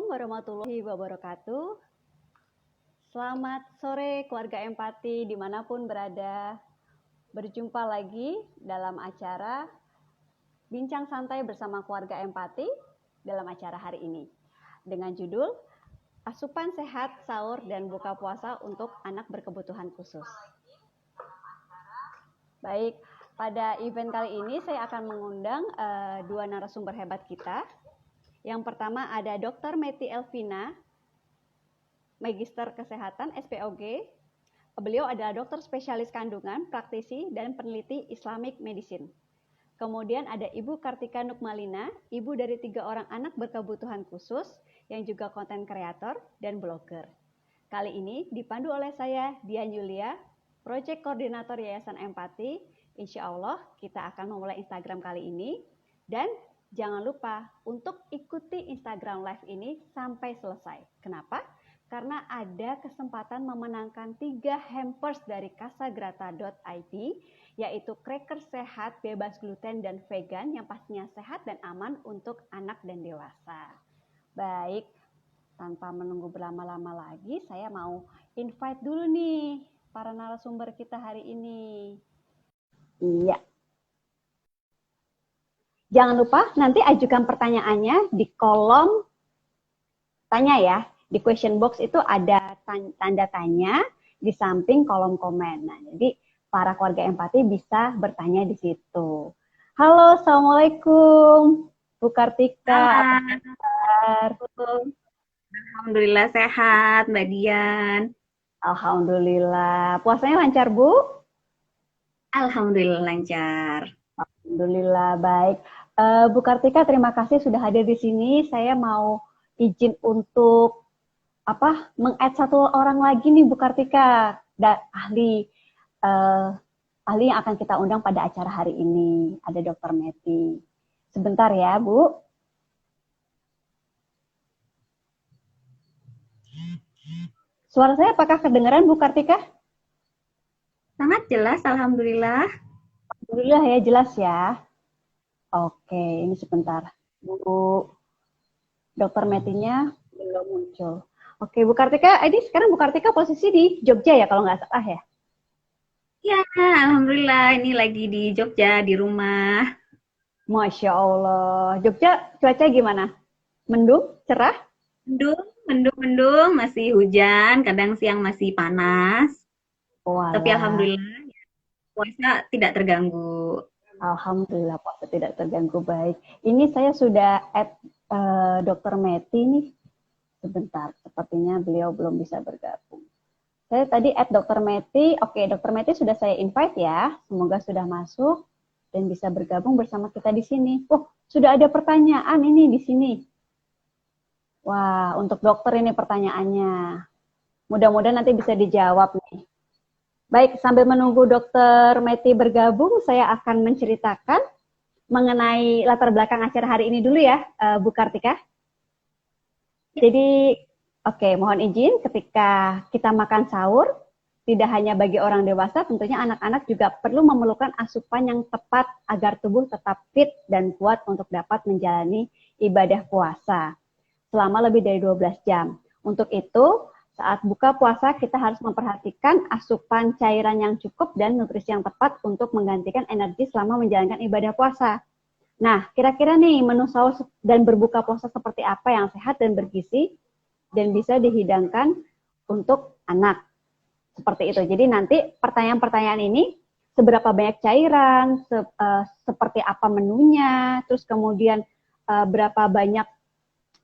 Assalamualaikum warahmatullahi wabarakatuh. Selamat sore keluarga empati dimanapun berada. Berjumpa lagi dalam acara Bincang Santai bersama keluarga empati dalam acara hari ini. Dengan judul Asupan Sehat, Sahur, dan Buka Puasa untuk Anak Berkebutuhan Khusus. Baik, pada event kali ini saya akan mengundang dua narasumber hebat kita. Yang pertama ada Dr. Meti Elvina, Magister Kesehatan SPOG. Beliau adalah dokter spesialis kandungan, praktisi, dan peneliti Islamic Medicine. Kemudian ada Ibu Kartika Nukmalina, ibu dari 3 orang anak berkebutuhan khusus, yang juga konten kreator dan blogger. Kali ini dipandu oleh saya, Dian Yulia, Project Koordinator Yayasan Empati. Insya Allah kita akan memulai Instagram kali ini. Dan jangan lupa untuk ikuti Instagram Live ini sampai selesai. Kenapa? Karena ada kesempatan memenangkan 3 hampers dari kasagrata.id, yaitu cracker sehat, bebas gluten dan vegan yang pastinya sehat dan aman untuk anak dan dewasa. Baik, tanpa menunggu berlama-lama lagi, saya mau invite dulu nih para narasumber kita hari ini. Iya. Jangan lupa nanti ajukan pertanyaannya di kolom tanya ya. Di question box itu ada tanda tanya di samping kolom komen. Nah, jadi para keluarga empati bisa bertanya di situ. Halo, Assalamualaikum. Bu Kartika, apa kabar? Alhamdulillah sehat, Mbak Dian. Alhamdulillah. Puasanya lancar, Bu? Alhamdulillah lancar. Alhamdulillah, baik. Bu Kartika, terima kasih sudah hadir di sini. Saya mau izin untuk meng-add 1 orang lagi nih, Bu Kartika, ahli yang akan kita undang pada acara hari ini. Ada Dr. Meti. Sebentar ya, Bu. Suara saya apakah kedengaran, Bu Kartika? Sangat jelas, Alhamdulillah. Alhamdulillah ya, jelas ya. Oke, ini sebentar. Bu Dr. Metinya belum muncul. Oke, Bu Kartika, ini sekarang Bu Kartika posisi di Jogja ya, kalau nggak salah ya? Ya, Alhamdulillah ini lagi di Jogja, di rumah. Masya Allah. Jogja cuaca gimana? Mendung? Cerah? Mendung, masih hujan, kadang siang masih panas. Tapi Walah. Alhamdulillah, puasa tidak terganggu. Alhamdulillah Pak, tidak terganggu baik. Ini saya sudah add Dr. Meti nih. Sebentar, sepertinya beliau belum bisa bergabung. Saya tadi add Dr. Meti. Oke, Dr. Meti sudah saya invite ya. Semoga sudah masuk dan bisa bergabung bersama kita di sini. Oh, sudah ada pertanyaan ini di sini. Wah, untuk dokter ini pertanyaannya. Mudah-mudahan nanti bisa dijawab nih. Baik, sambil menunggu Dr. Meti bergabung, saya akan menceritakan mengenai latar belakang acara hari ini dulu ya, Bu Kartika. Jadi, mohon izin ketika kita makan sahur, tidak hanya bagi orang dewasa, tentunya anak-anak juga perlu memerlukan asupan yang tepat agar tubuh tetap fit dan kuat untuk dapat menjalani ibadah puasa selama lebih dari 12 jam. Untuk itu, saat buka puasa kita harus memperhatikan asupan cairan yang cukup dan nutrisi yang tepat untuk menggantikan energi selama menjalankan ibadah puasa. Nah, kira-kira nih menu sahur dan berbuka puasa seperti apa yang sehat dan bergizi dan bisa dihidangkan untuk anak. Seperti itu. Jadi nanti pertanyaan-pertanyaan ini seberapa banyak cairan, seperti apa menunya, terus kemudian berapa banyak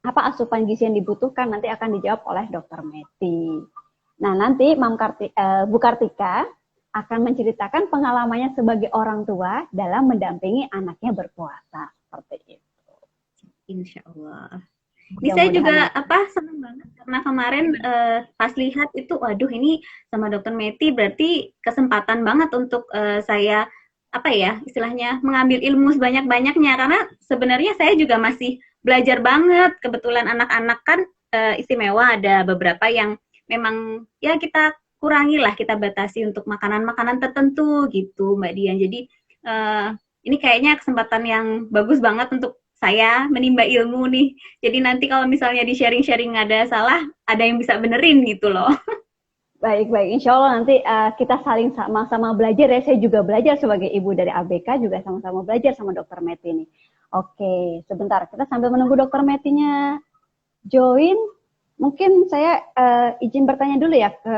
asupan gizi yang dibutuhkan nanti akan dijawab oleh Dr. Meti. Nah, nanti Bu Kartika akan menceritakan pengalamannya sebagai orang tua dalam mendampingi anaknya berpuasa. Seperti itu. Insya Allah. Ini saya juga senang banget karena kemarin pas lihat itu, waduh ini sama Dr. Meti berarti kesempatan banget untuk saya istilahnya mengambil ilmu sebanyak-banyaknya, karena sebenarnya saya juga masih belajar banget. Kebetulan anak-anak kan istimewa, ada beberapa yang memang ya kita kurangi lah, kita batasi untuk makanan-makanan tertentu gitu Mbak Dian. Jadi ini kayaknya kesempatan yang bagus banget untuk saya menimba ilmu nih. Jadi nanti kalau misalnya di sharing-sharing ada salah, ada yang bisa benerin gitu loh. Baik, baik. Insya Allah nanti kita saling sama-sama belajar ya. Saya juga belajar sebagai ibu dari ABK, juga sama-sama belajar sama Dokter Meti ini. Oke, sebentar. Kita sambil menunggu Dokter Metinya join. Mungkin saya izin bertanya dulu ya ke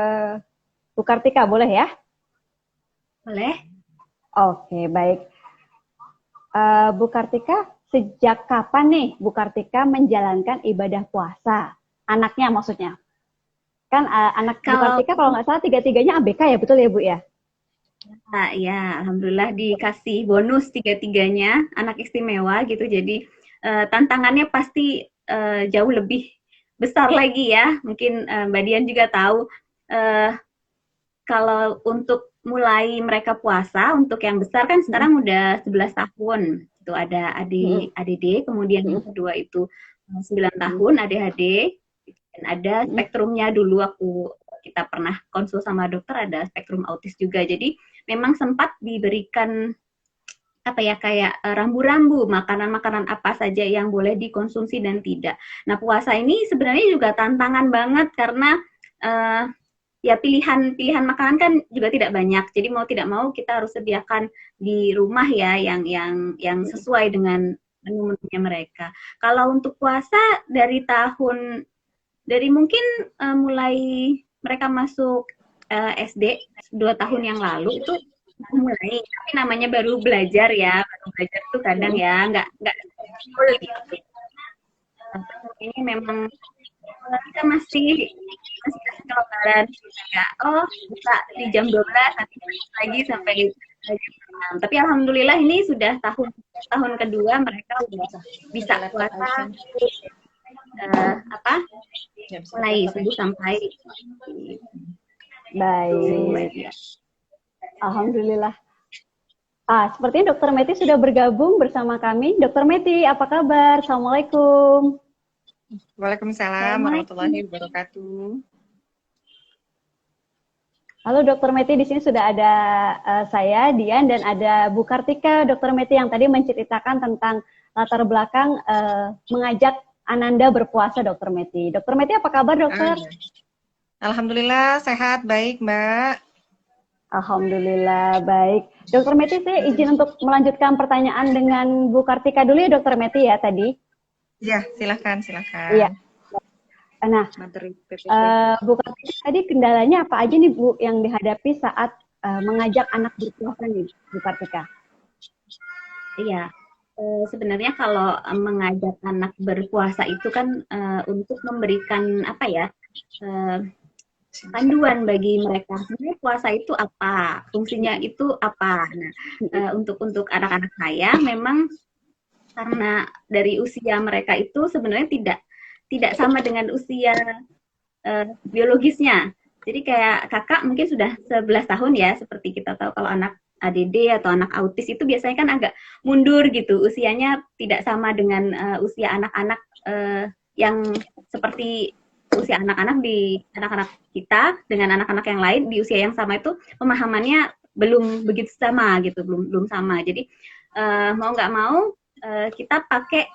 Bu Kartika, boleh ya? Boleh. Oke, baik. Bu Kartika, sejak kapan nih Bu Kartika menjalankan ibadah puasa? Anaknya maksudnya. Kan anak Bu Kartika kalau nggak salah tiga-tiganya ABK ya, betul ya Bu ya? Ya, alhamdulillah dikasih bonus tiga-tiganya, anak istimewa gitu. Jadi tantangannya pasti jauh lebih besar lagi ya. Mungkin Mbak Dian juga tahu kalau untuk mulai mereka puasa, untuk yang besar kan sekarang udah 11 tahun. Itu ada ADD, kemudian yang kedua itu 9 tahun ADHD. Dan ada spektrumnya dulu kita pernah konsul sama dokter, ada spektrum autis juga. Jadi memang sempat diberikan kayak rambu-rambu makanan-makanan apa saja yang boleh dikonsumsi dan tidak. Nah, puasa ini sebenarnya juga tantangan banget karena ya pilihan makanan kan juga tidak banyak. Jadi mau tidak mau kita harus sediakan di rumah ya yang sesuai dengan menu-menunya mereka. Kalau untuk puasa dari mungkin mulai mereka masuk SD 2 tahun yang lalu itu mulai, tapi namanya baru belajar tuh kadang ya nggak full gitu. Ini memang kita masih kasih kelonggaran kayak bisa di jam 12 nanti lagi sampai jam 6. Tapi alhamdulillah ini sudah tahun kedua mereka udah bisa puasa mulai subuh sampai baik. Alhamdulillah. Sepertinya Dokter Meti sudah bergabung bersama kami. Dokter Meti, apa kabar? Assalamualaikum. Waalaikumsalam warahmatullahi wabarakatuh. Halo Dokter Meti, di sini sudah ada saya Dian dan ada Bu Kartika, Dokter Meti yang tadi menceritakan tentang latar belakang mengajak Ananda berpuasa, Dokter Meti. Dokter Meti, apa kabar, dokter? Alhamdulillah, sehat, baik, Mbak. Alhamdulillah, baik. Dokter Meti, saya izin untuk melanjutkan pertanyaan dengan Bu Kartika dulu ya, Dokter Meti ya tadi. Ya, silakan. Iya. Nah, Bu Kartika, tadi kendalanya apa aja nih Bu yang dihadapi saat mengajak anak berpuasa nih, Bu Kartika? Iya. Sebenarnya kalau mengajak anak berpuasa itu kan untuk memberikan panduan bagi mereka. Sebenarnya puasa itu apa, fungsinya itu apa. Nah, untuk anak-anak saya memang karena dari usia mereka itu sebenarnya tidak sama dengan usia biologisnya. Jadi kayak kakak mungkin sudah 11 tahun ya, seperti kita tahu kalau anak ADD atau anak autis itu biasanya kan agak mundur gitu, usianya tidak sama dengan usia anak-anak yang seperti usia anak-anak kita dengan anak-anak yang lain di usia yang sama itu pemahamannya belum begitu sama gitu, belum sama. Jadi mau nggak mau kita pakai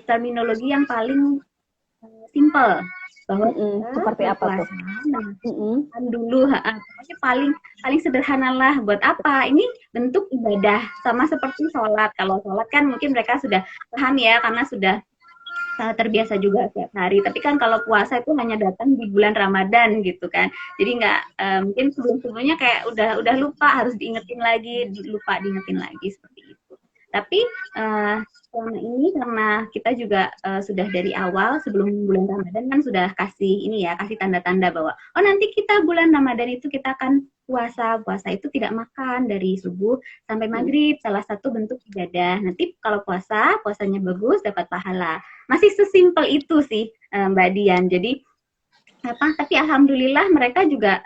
terminologi yang paling simple. Bahwa seperti apa tuh? Dulu pokoknya paling sederhana lah. Buat apa? Ini bentuk ibadah sama seperti sholat. Kalau sholat kan mungkin mereka sudah paham ya karena sudah terbiasa juga setiap hari. Tapi kan kalau puasa itu hanya datang di bulan Ramadan gitu kan. Jadi nggak mungkin sebelumnya kayak udah lupa, harus diingetin lagi seperti itu. Tapi selama ini karena kita juga sudah dari awal sebelum bulan Ramadan kan sudah kasih tanda-tanda bahwa nanti kita bulan Ramadan itu kita akan puasa itu tidak makan dari subuh sampai maghrib, salah satu bentuk ibadah. Nanti kalau puasanya bagus dapat pahala. Masih sesimpel itu sih Mbak Dian. Jadi tapi alhamdulillah mereka juga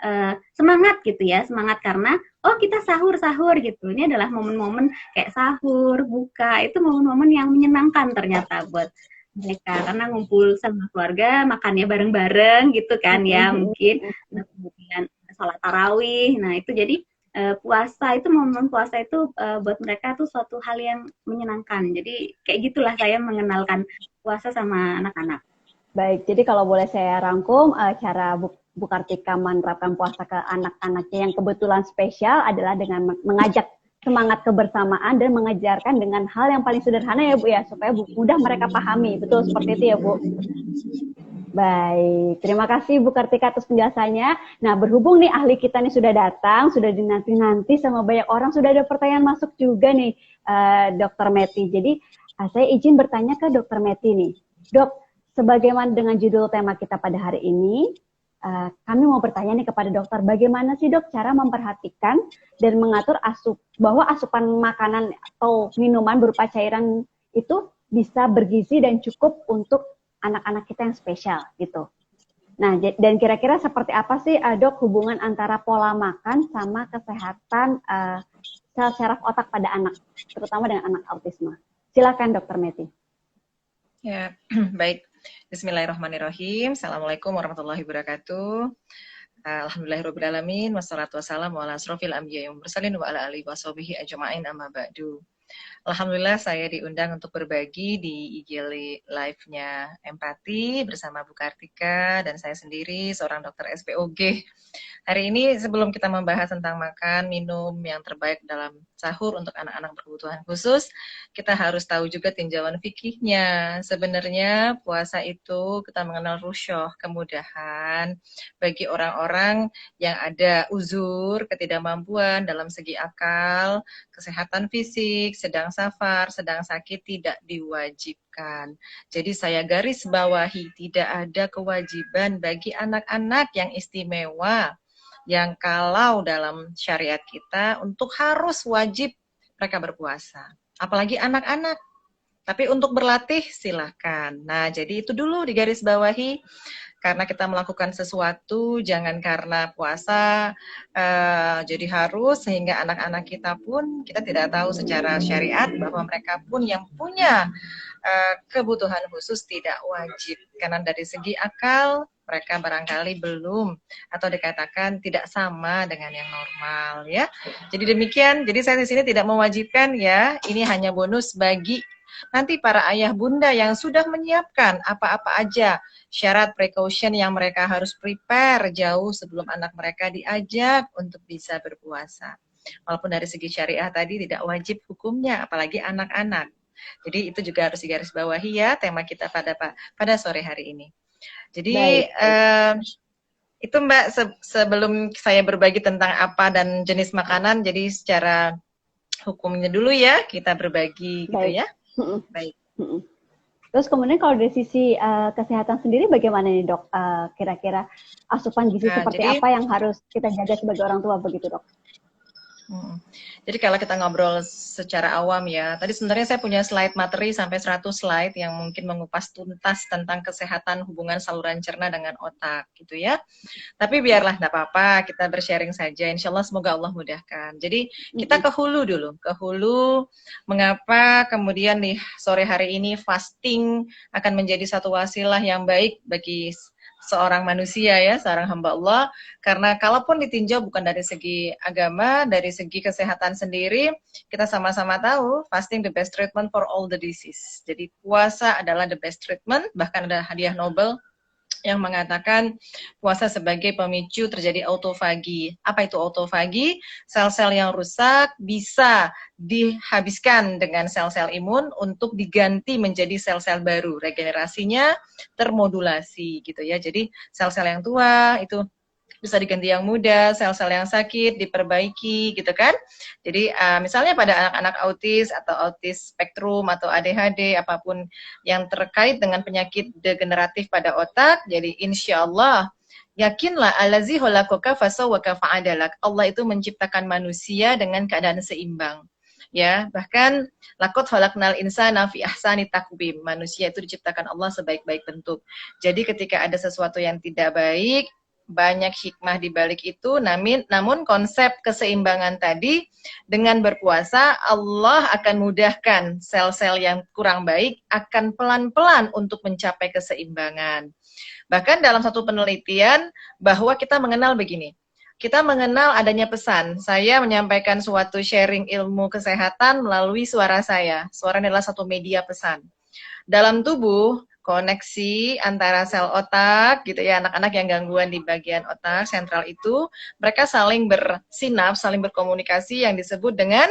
semangat gitu ya, semangat karena kita sahur gitu. Ini adalah momen-momen kayak sahur, buka, itu momen-momen yang menyenangkan ternyata buat mereka karena ngumpul sama keluarga, makannya bareng-bareng gitu kan ya mungkin. Nah, kemudian sholat tarawih. Nah, itu jadi puasa itu, momen puasa itu buat mereka tuh suatu hal yang menyenangkan. Jadi kayak gitulah saya mengenalkan puasa sama anak-anak. Baik, jadi kalau boleh saya rangkum, cara Bu Kartika menerapkan puasa ke anak-anaknya yang kebetulan spesial adalah dengan mengajak semangat kebersamaan dan mengajarkan dengan hal yang paling sederhana ya Bu ya, supaya mudah mereka pahami. Betul seperti itu ya Bu? Baik, terima kasih Bu Kartika atas penjelasannya. Nah, berhubung nih ahli kita nih sudah datang, sudah dinanti-nanti sama banyak orang, sudah ada pertanyaan masuk juga nih, Dr. Meti. Jadi, saya izin bertanya ke Dr. Meti nih. Dok, sebagaimana dengan judul tema kita pada hari ini, kami mau bertanya nih kepada dokter, bagaimana sih dok cara memperhatikan dan mengatur bahwa asupan makanan atau minuman berupa cairan itu bisa bergizi dan cukup untuk anak-anak kita yang spesial gitu. Nah, dan kira-kira seperti apa sih dok hubungan antara pola makan sama kesehatan sel syaraf otak pada anak, terutama dengan anak autisme? Silakan Dokter Meti. Ya, baik. Bismillahirrahmanirrahim. Assalamualaikum warahmatullahi wabarakatuh. Alhamdulillahirrahmanirrahim. Wassalatu wassalamu ala asrofil anbiya'i wal mursalin wa ala alihi washabihi ajma'in amma ba'du. Alhamdulillah saya diundang untuk berbagi di IG Live-nya Empati bersama Bu Kartika dan saya sendiri seorang dokter SPOG. Hari ini sebelum kita membahas tentang makan, minum yang terbaik dalam sahur untuk anak-anak berkebutuhan khusus, kita harus tahu juga tinjauan fikihnya. Sebenarnya puasa itu kita mengenal rusyah, kemudahan bagi orang-orang yang ada uzur, ketidakmampuan dalam segi akal, kesehatan fisik, sedang safar, sedang sakit tidak diwajibkan. Jadi saya garis bawahi tidak ada kewajiban bagi anak-anak yang istimewa yang kalau dalam syariat kita untuk harus wajib mereka berpuasa. Apalagi anak-anak. Tapi untuk berlatih silahkan. Nah, jadi itu dulu digaris bawahi. Karena kita melakukan sesuatu, jangan karena puasa jadi harus, sehingga anak-anak kita pun, kita tidak tahu secara syariat bahwa mereka pun yang punya kebutuhan khusus tidak wajib. Karena dari segi akal, mereka barangkali belum, atau dikatakan tidak sama dengan yang normal ya. Jadi demikian, jadi saya di sini tidak mewajibkan ya, ini hanya bonus bagi nanti para ayah bunda yang sudah menyiapkan apa-apa aja syarat precaution yang mereka harus prepare jauh sebelum anak mereka diajak untuk bisa berpuasa. Walaupun dari segi syariah tadi tidak wajib hukumnya, apalagi anak-anak. Jadi itu juga harus digarisbawahi ya tema kita pada sore hari ini. Jadi itu Mbak sebelum saya berbagi tentang apa dan jenis makanan, jadi secara hukumnya dulu ya kita berbagi gitu ya. Baik. Terus kemudian kalau dari sisi kesehatan sendiri bagaimana nih dok? Kira-kira asupan gizi seperti apa yang harus kita jaga sebagai orang tua begitu dok? Jadi kalau kita ngobrol secara awam ya, tadi sebenarnya saya punya slide materi sampai 100 slide yang mungkin mengupas tuntas tentang kesehatan hubungan saluran cerna dengan otak gitu ya. Tapi biarlah enggak apa-apa, kita bersharing saja. Insya Allah semoga Allah mudahkan. Jadi kita ke hulu dulu. Ke hulu, mengapa kemudian nih sore hari ini fasting akan menjadi satu wasilah yang baik bagi seorang manusia ya, seorang hamba Allah, karena kalaupun ditinjau bukan dari segi agama, dari segi kesehatan sendiri, kita sama-sama tahu fasting the best treatment for all the disease. Jadi puasa adalah the best treatment, bahkan ada hadiah Nobel yang mengatakan puasa sebagai pemicu terjadi autofagi. Apa itu autofagi? Sel-sel yang rusak bisa dihabiskan dengan sel-sel imun untuk diganti menjadi sel-sel baru. Regenerasinya termodulasi gitu ya. Jadi sel-sel yang tua itu bisa diganti yang muda, sel-sel yang sakit diperbaiki gitu kan. Jadi misalnya pada anak-anak autis atau autis spektrum atau ADHD apapun yang terkait dengan penyakit degeneratif pada otak, jadi insya Allah yakinlah allazi khalaqaka fasawwaka fa'adalak. Allah itu menciptakan manusia dengan keadaan seimbang. Ya, bahkan laqad khalaqnal insana fi ahsani taqwim. Manusia itu diciptakan Allah sebaik-baik bentuk. Jadi ketika ada sesuatu yang tidak baik, banyak hikmah di balik itu, namun konsep keseimbangan tadi dengan berpuasa Allah akan mudahkan sel-sel yang kurang baik akan pelan-pelan untuk mencapai keseimbangan. Bahkan dalam satu penelitian bahwa kita mengenal begini, kita mengenal adanya pesan. Saya menyampaikan suatu sharing ilmu kesehatan melalui suara saya. Suara adalah satu media pesan. Dalam tubuh, koneksi antara sel otak gitu ya, anak-anak yang gangguan di bagian otak sentral itu, mereka saling bersinaps, saling berkomunikasi yang disebut dengan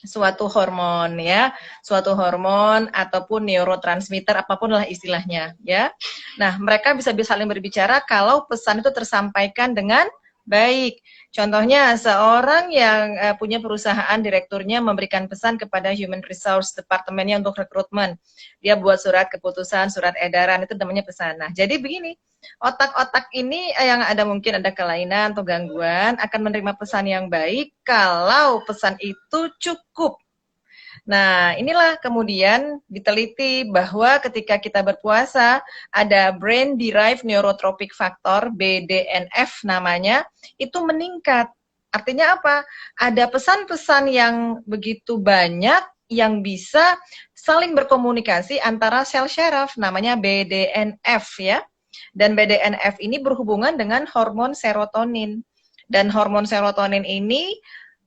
suatu hormon ya, suatu hormon ataupun neurotransmitter apapun lah istilahnya ya. Nah, mereka bisa saling berbicara kalau pesan itu tersampaikan dengan baik. Contohnya seorang yang punya perusahaan, direkturnya memberikan pesan kepada human resource departemennya untuk rekrutmen. Dia buat surat keputusan, surat edaran, itu namanya pesan. Nah, jadi begini, otak-otak ini yang ada mungkin ada kelainan atau gangguan akan menerima pesan yang baik kalau pesan itu cukup. Nah, inilah kemudian diteliti bahwa ketika kita berpuasa ada brain derived neurotrophic factor BDNF namanya, itu meningkat. Artinya apa? Ada pesan-pesan yang begitu banyak yang bisa saling berkomunikasi antara sel syaraf, namanya BDNF ya. Dan BDNF ini berhubungan dengan hormon serotonin. Dan hormon serotonin ini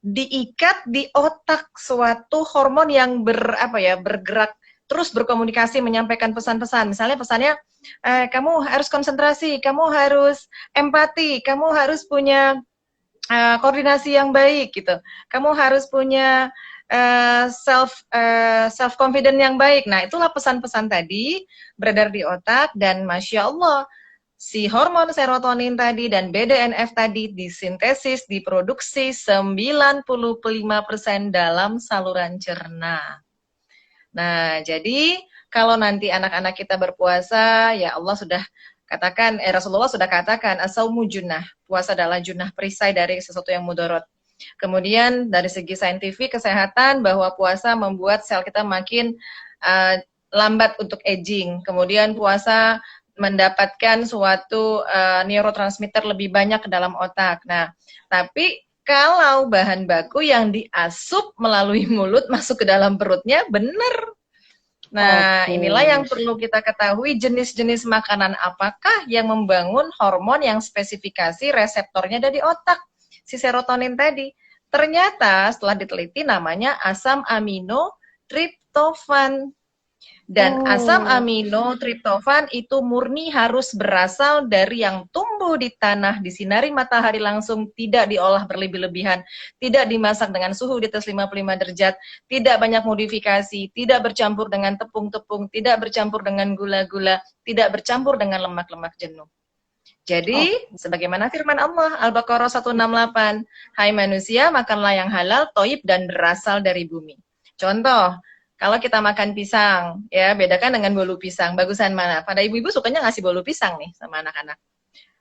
diikat di otak, suatu hormon yang bergerak terus berkomunikasi menyampaikan pesan-pesan. Misalnya pesannya kamu harus konsentrasi, kamu harus empati, kamu harus punya koordinasi yang baik gitu. Kamu harus punya self confidence yang baik. Nah, itulah pesan-pesan tadi beredar di otak dan Masya Allah si hormon serotonin tadi dan BDNF tadi disintesis, diproduksi 95% dalam saluran cerna. Nah, jadi kalau nanti anak-anak kita berpuasa, ya Allah sudah katakan, Rasulullah sudah katakan, as-saumu junnah, puasa adalah junnah perisai dari sesuatu yang mudorot. Kemudian dari segi saintifik kesehatan bahwa puasa membuat sel kita makin lambat untuk aging. Kemudian puasa mendapatkan suatu neurotransmitter lebih banyak ke dalam otak. Nah, tapi kalau bahan baku yang diasup melalui mulut masuk ke dalam perutnya, benar. Nah, inilah yang perlu kita ketahui, jenis-jenis makanan apakah yang membangun hormon yang spesifikasi reseptornya ada di otak, si serotonin tadi. Ternyata setelah diteliti namanya asam amino triptofan. Dan asam amino triptofan itu murni harus berasal dari yang tumbuh di tanah, disinari matahari langsung, tidak diolah berlebih-lebihan, tidak dimasak dengan suhu di atas 55 derajat, tidak banyak modifikasi, tidak bercampur dengan tepung-tepung, tidak bercampur dengan gula-gula, tidak bercampur dengan lemak-lemak jenuh. Jadi, sebagaimana firman Allah, Al-Baqarah 168, hai manusia, makanlah yang halal, thayyib, dan berasal dari bumi. Contoh, kalau kita makan pisang, ya bedakan dengan bolu pisang. Bagusan mana? Pada ibu-ibu sukanya ngasih bolu pisang nih sama anak-anak.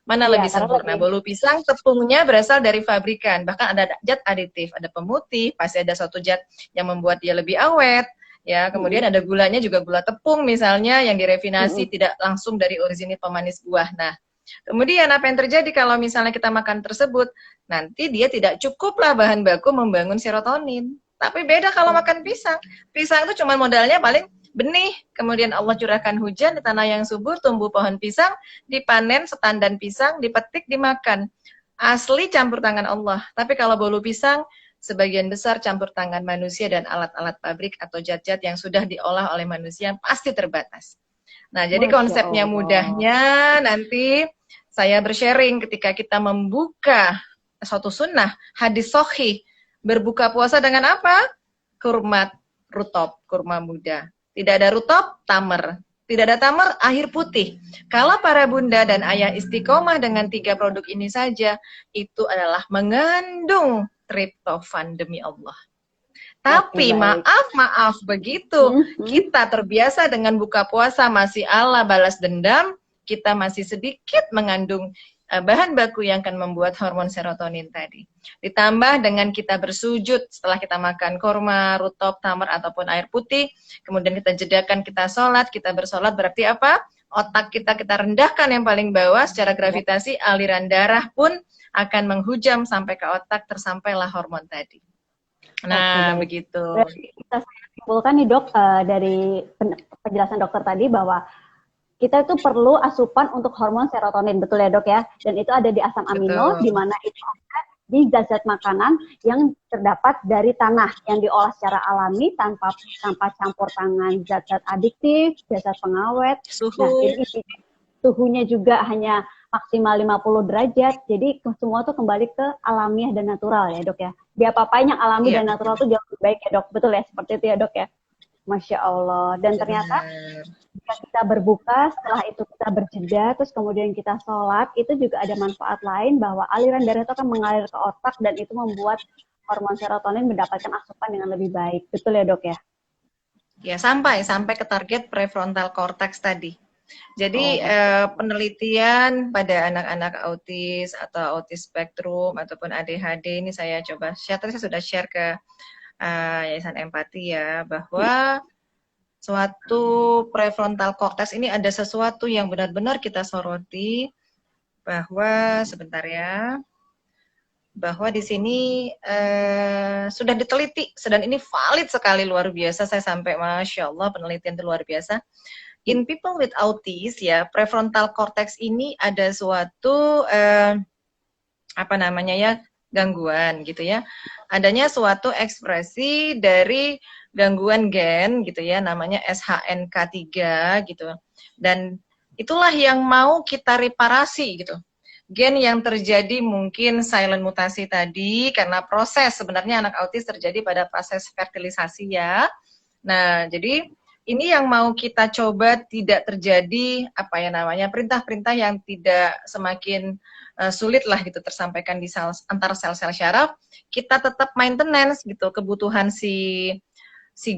Mana lebih sempurna? Bolu pisang tepungnya berasal dari pabrikan. Bahkan ada zat aditif, ada pemutih, pasti ada suatu zat yang membuat dia lebih awet. Ya, kemudian ada gulanya juga gula tepung misalnya yang direfinasi tidak langsung dari orisinil pemanis buah. Nah, kemudian apa yang terjadi kalau misalnya kita makan tersebut? Nanti dia tidak cukuplah bahan baku membangun serotonin. Tapi beda kalau makan pisang. Pisang itu cuma modalnya paling benih. Kemudian Allah curahkan hujan di tanah yang subur, tumbuh pohon pisang, dipanen setandan pisang, dipetik, dimakan. Asli campur tangan Allah. Tapi kalau bolu pisang, sebagian besar campur tangan manusia dan alat-alat pabrik atau zat-zat yang sudah diolah oleh manusia pasti terbatas. Nah, jadi konsepnya mudahnya nanti saya bersharing ketika kita membuka suatu sunnah, hadis sahih. Berbuka puasa dengan apa? Kurma rutop, kurma muda. Tidak ada rutop, tamer. Tidak ada tamer, air putih. Kalau para bunda dan ayah istiqomah dengan 3 produk ini saja, itu adalah mengandung triptofan demi Allah. Tapi maaf begitu kita terbiasa dengan buka puasa masih ala balas dendam, kita masih sedikit mengandung bahan baku yang akan membuat hormon serotonin tadi. Ditambah dengan kita bersujud setelah kita makan kurma, rutop, tamar, ataupun air putih, kemudian kita jedakan, kita sholat, kita bersolat, berarti apa? Otak kita rendahkan yang paling bawah, secara gravitasi aliran darah pun akan menghujam sampai ke otak, tersampailah hormon tadi. Nah, begitu. Kita simpulkan nih dok, dari penjelasan dokter tadi bahwa kita itu perlu asupan untuk hormon serotonin, betul ya dok ya? Dan itu ada di asam amino, di mana itu ada di zat-zat makanan yang terdapat dari tanah yang diolah secara alami tanpa campur tangan zat-zat adiktif, zat-zat pengawet. Nah, jadi suhunya juga hanya maksimal 50 derajat. Jadi semua tuh kembali ke alamiah dan natural ya dok ya. Diapa-apain yang alami dan natural tuh jauh lebih baik ya dok. Betul ya, seperti itu ya dok ya. Masya Allah. Dan ternyata jika kita berbuka, setelah itu kita berjeda, terus kemudian kita sholat, itu juga ada manfaat lain bahwa aliran darah itu akan mengalir ke otak dan itu membuat hormon serotonin mendapatkan asupan dengan lebih baik. Betul ya dok ya? Ya, sampai ke target prefrontal cortex tadi. Jadi penelitian pada anak-anak autis atau autis spektrum ataupun ADHD ini saya coba share, tadi saya sudah share ke Yayasan Empati ya, bahwa suatu prefrontal cortex ini ada sesuatu yang benar-benar kita soroti, bahwa sebentar ya, bahwa di sini sudah diteliti, dan ini valid sekali, luar biasa, saya sampai Masya Allah penelitian itu luar biasa. In people with autis ya, prefrontal cortex ini ada suatu apa namanya ya, gangguan gitu ya. Adanya suatu ekspresi dari gangguan gen gitu ya, namanya SHNK3 gitu. Dan itulah yang mau kita reparasi gitu. Gen yang terjadi mungkin silent mutasi tadi karena proses, sebenarnya anak autis terjadi pada proses fertilisasi ya. Nah, jadi ini yang mau kita coba tidak terjadi apa ya namanya, perintah-perintah yang tidak semakin sulit lah gitu tersampaikan di antar sel-sel syaraf. Kita tetap maintenance gitu kebutuhan si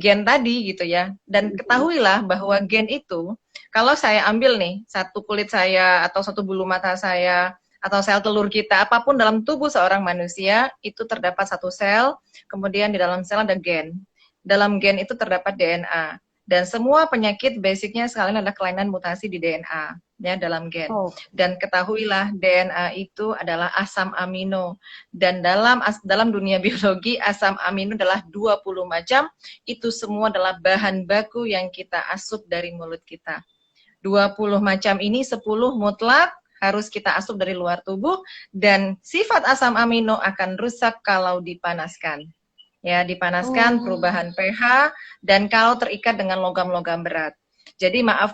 gen tadi gitu ya. Dan ketahuilah bahwa gen itu, kalau saya ambil nih satu kulit saya atau satu bulu mata saya atau sel telur kita, apapun dalam tubuh seorang manusia, itu terdapat satu sel, kemudian di dalam sel ada gen. Dalam gen itu terdapat DNA. Dan semua penyakit basicnya sekalian adalah kelainan mutasi di DNA ya, dalam gen. Dan ketahuilah DNA itu adalah asam amino. Dan dalam dunia biologi asam amino adalah 20 macam. Itu semua adalah bahan baku yang kita asup dari mulut kita. 20 macam ini 10 mutlak harus kita asup dari luar tubuh, dan sifat asam amino akan rusak kalau dipanaskan. Ya, dipanaskan, perubahan pH, dan kalau terikat dengan logam-logam berat. Jadi maaf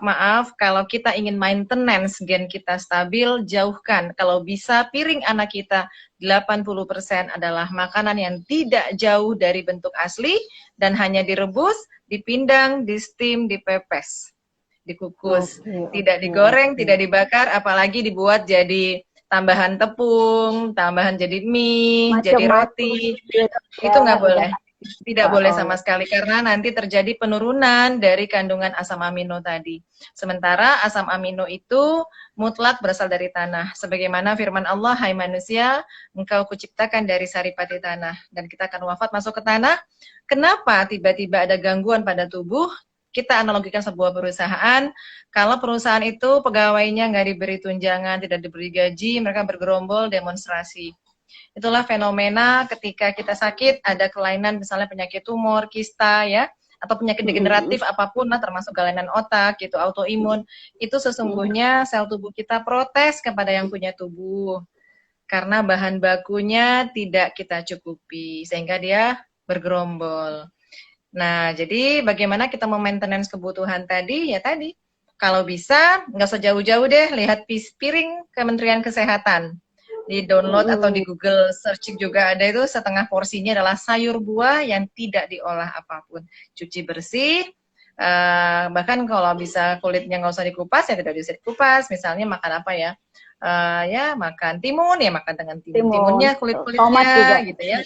kalau kita ingin maintenance gen kita stabil, jauhkan. Kalau bisa piring anak kita 80% adalah makanan yang tidak jauh dari bentuk asli dan hanya direbus, dipindang, di steam, dipepes, dikukus, tidak digoreng, tidak dibakar, apalagi dibuat jadi tambahan tepung, tambahan jadi mie, jadi roti, itu nggak boleh. Tidak boleh sama sekali, karena nanti terjadi penurunan dari kandungan asam amino tadi. Sementara asam amino itu mutlak berasal dari tanah. Sebagaimana firman Allah, hai manusia, engkau kuciptakan dari saripati tanah. Dan kita akan wafat masuk ke tanah. Kenapa tiba-tiba ada gangguan pada tubuh? Kita analogikan sebuah perusahaan, kalau perusahaan itu pegawainya nggak diberi tunjangan, tidak diberi gaji, mereka bergerombol demonstrasi. Itulah fenomena ketika kita sakit, ada kelainan misalnya penyakit tumor, kista ya, atau penyakit degeneratif apapun lah, termasuk kelainan otak gitu, autoimun, itu sesungguhnya sel tubuh kita protes kepada yang punya tubuh. Karena bahan bakunya tidak kita cukupi, sehingga dia bergerombol. Nah, jadi bagaimana kita memaintenance kebutuhan tadi? Ya tadi, kalau bisa nggak usah jauh-jauh deh, lihat piring Kementerian Kesehatan. Di download atau di Google searching juga ada, itu setengah porsinya adalah sayur buah yang tidak diolah apapun. Cuci bersih, bahkan kalau bisa kulitnya nggak usah dikupas, ya tidak bisa dikupas. Misalnya makan apa ya? Ya makan timun, ya makan dengan timunnya, kulit-kulitnya gitu ya.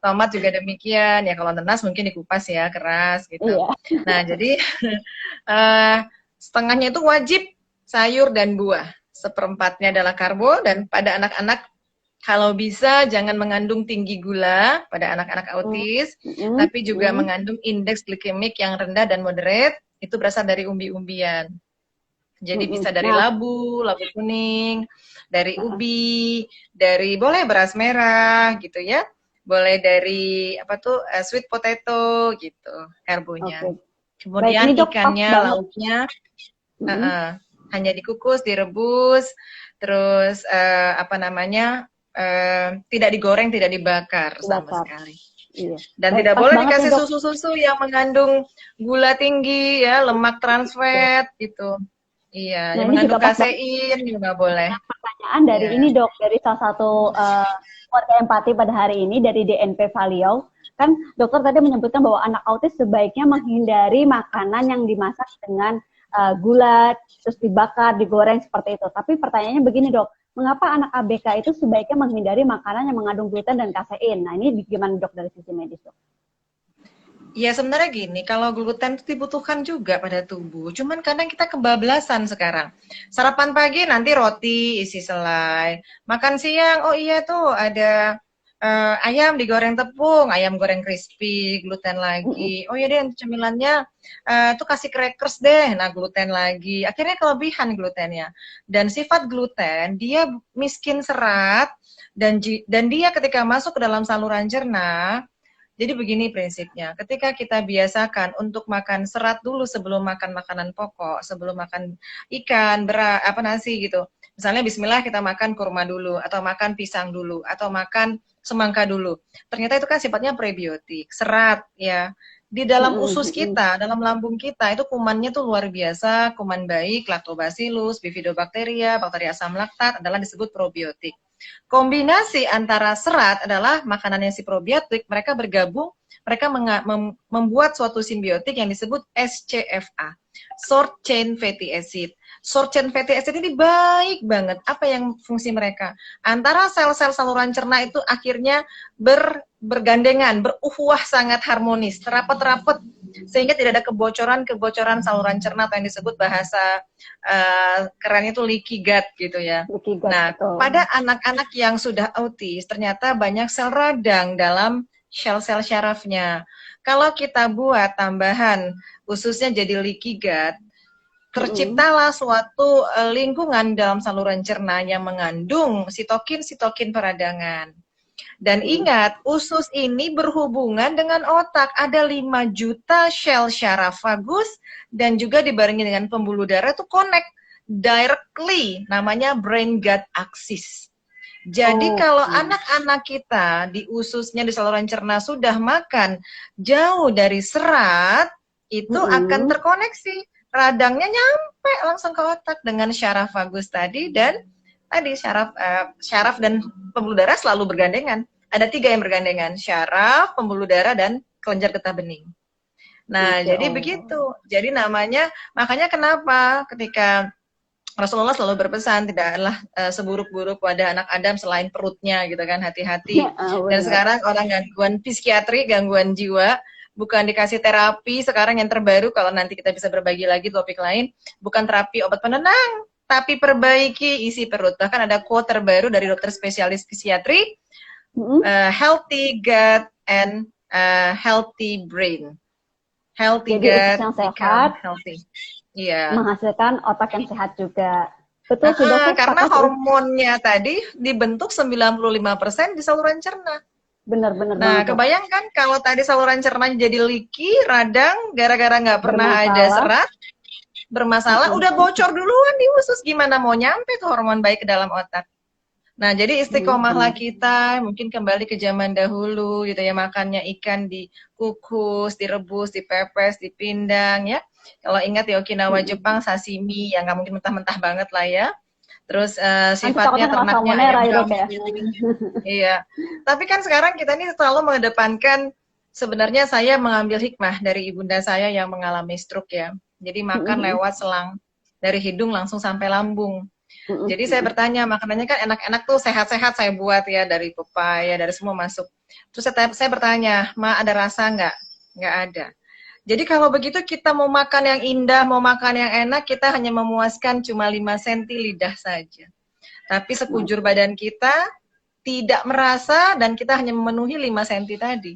Tomat juga demikian, ya kalau nanas mungkin dikupas ya, keras gitu. Nah, jadi setengahnya itu wajib sayur dan buah. Seperempatnya adalah karbo, dan pada anak-anak kalau bisa jangan mengandung tinggi gula pada anak-anak autis, tapi juga mengandung indeks glikemik yang rendah dan moderate, itu berasal dari umbi-umbian. Jadi bisa dari labu kuning, dari ubi, dari boleh beras merah gitu ya, boleh dari apa tuh sweet potato gitu karbonya. Kemudian ikannya, lauknya hanya dikukus, direbus, terus tidak digoreng, tidak dibakar sama Dibakar. sekali. Iya. Dan Baik, tidak pas boleh banget dikasih nih, Dok. susu-susu yang mengandung gula tinggi ya, lemak trans fat gitu. Iya, Nah, yang ini juga mengandung pas banget kasein juga nggak boleh. pertanyaan dari Iya. ini, Dok, dari salah satu warga empati pada hari ini dari DNP Valiau. Kan dokter tadi menyebutkan bahwa anak autis sebaiknya menghindari makanan yang dimasak dengan gula, terus dibakar, digoreng seperti itu. Tapi pertanyaannya begini, Dok, mengapa anak ABK itu sebaiknya menghindari makanan yang mengandung gluten dan kasein? Nah, ini gimana, Dok, dari sisi medis, Dok? Ya sebenarnya gini, kalau gluten itu dibutuhkan juga pada tubuh. Cuman kadang kita kebablasan sekarang. Sarapan pagi nanti roti isi selai. Makan siang, oh iya tuh ada ayam digoreng tepung, ayam goreng crispy, gluten lagi. Oh iya deh cemilannya tuh kasih crackers deh, nah gluten lagi. Akhirnya kelebihan glutennya. Dan sifat gluten dia miskin serat dan dia ketika masuk ke dalam saluran cerna. Jadi begini prinsipnya, ketika kita biasakan untuk makan serat dulu sebelum makan makanan pokok, sebelum makan ikan, beras, nasi gitu. Misalnya bismillah kita makan kurma dulu, atau makan pisang dulu, atau makan semangka dulu. Ternyata itu kan sifatnya prebiotik, serat ya. Di dalam usus kita, dalam lambung kita, itu kumannya tuh luar biasa, kuman baik, Lactobacillus, Bifidobacteria, bakteri asam laktat adalah disebut probiotik. Kombinasi antara serat adalah makanan yang si probiotik, mereka bergabung, mereka membuat suatu simbiotik yang disebut SCFA, short chain fatty acid. Short chain fatty acid ini baik banget. Apa yang fungsi mereka? Antara sel-sel saluran cerna itu akhirnya bergandengan, beruhuah sangat harmonis, rapat-rapat, sehingga tidak ada kebocoran saluran cerna atau yang disebut bahasa kerennya itu leaky gut gitu ya. Nah, pada anak-anak yang sudah autis, ternyata banyak sel radang dalam sel-sel syarafnya. Kalau kita buat tambahan, khususnya jadi leaky gut, terciptalah suatu lingkungan dalam saluran cerna yang mengandung sitokin peradangan. Dan ingat, usus ini berhubungan dengan otak. Ada 5 juta sel syaraf vagus dan juga dibarengi dengan pembuluh darah itu connect directly, namanya brain gut axis. Jadi kalau anak-anak kita di ususnya di saluran cerna sudah makan jauh dari serat, itu akan terkoneksi. Radangnya nyampe langsung ke otak dengan syaraf vagus tadi dan tadi syaraf dan pembuluh darah selalu bergandengan. Ada 3 yang bergandengan, syaraf, pembuluh darah, dan kelenjar getah bening. Nah, jadi begitu. Jadi makanya kenapa ketika Rasulullah selalu berpesan, tidaklah seburuk-buruk wadah anak Adam selain perutnya gitu kan, hati-hati. Dan sekarang orang gangguan psikiatri, gangguan jiwa, bukan dikasih terapi, sekarang yang terbaru, kalau nanti kita bisa berbagi lagi topik lain, bukan terapi obat penenang, tapi perbaiki isi perut. Bahkan ada quote terbaru dari dokter spesialis psikiatri, healthy gut and healthy brain. Healthy gut yang sehat, healthy. Iya. Menghasilkan otak yang sehat juga. Betul sih, Dok. Karena hormonnya tadi dibentuk 95% di saluran cerna. Benar-benar. Nah, kebayangkan kalau tadi saluran cerna jadi leaky, radang, gara-gara nggak pernah ada serat, bermasalah, udah bocor duluan di usus, gimana mau nyampe tuh hormon baik ke dalam otak. Nah, jadi istiqomahlah kita, mungkin kembali ke zaman dahulu gitu ya, makannya ikan dikukus, direbus, dipepes, dipindang ya. Kalau ingat di Okinawa Jepang, sashimi yang nggak mungkin mentah-mentah banget lah ya. Terus sifatnya ternaknya ayam kampung. Iya. Tapi kan sekarang kita ini selalu mengedepankan, sebenarnya saya mengambil hikmah dari ibunda saya yang mengalami stroke ya. Jadi makan lewat selang dari hidung langsung sampai lambung. Jadi saya bertanya, makanannya kan enak-enak tuh, sehat-sehat saya buat ya, dari pepaya, dari semua masuk. Terus saya bertanya, Ma, ada rasa nggak? Nggak ada. Jadi kalau begitu kita mau makan yang indah, mau makan yang enak, kita hanya memuaskan cuma 5 cm lidah saja. Tapi sekujur badan kita tidak merasa dan kita hanya memenuhi 5 cm tadi.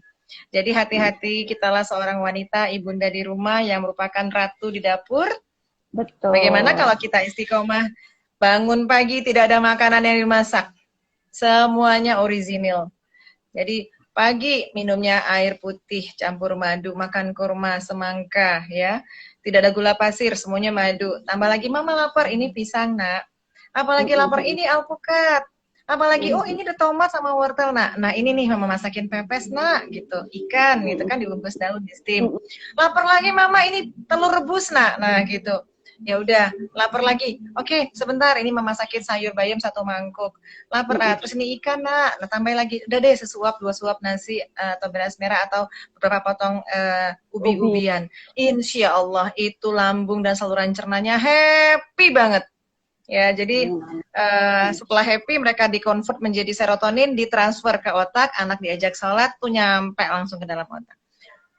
Jadi hati-hati, kitalah seorang wanita, ibunda di rumah yang merupakan ratu di dapur. Betul. Bagaimana kalau kita istiqomah? Bangun pagi tidak ada makanan yang dimasak. Semuanya orisinil. Jadi pagi minumnya air putih campur madu, makan kurma, semangka ya. tidak ada gula pasir, semuanya madu. Tambah lagi mama lapar, ini pisang nak. Apalagi lapar, ini alpukat. Apalagi oh ini ada tomat sama wortel nak. Nah ini nih mama masakin pepes nak gitu. Ikan gitu kan dibungkus daun di steam. Lapar lagi mama, ini telur rebus nak. Nah gitu. Ya udah, lapar lagi. Oke, sebentar, ini mama masakin sayur bayam 1 mangkuk. Lapar, terus ini ikan nak. Nah tambah lagi. Udah deh, sesuap 2 suap nasi atau beras merah atau beberapa potong ubi-ubian. Insya Allah itu lambung dan saluran cernanya happy banget. Ya, jadi setelah happy mereka dikonvert menjadi serotonin, ditransfer ke otak, anak diajak sholat tuh nyampe langsung ke dalam otak.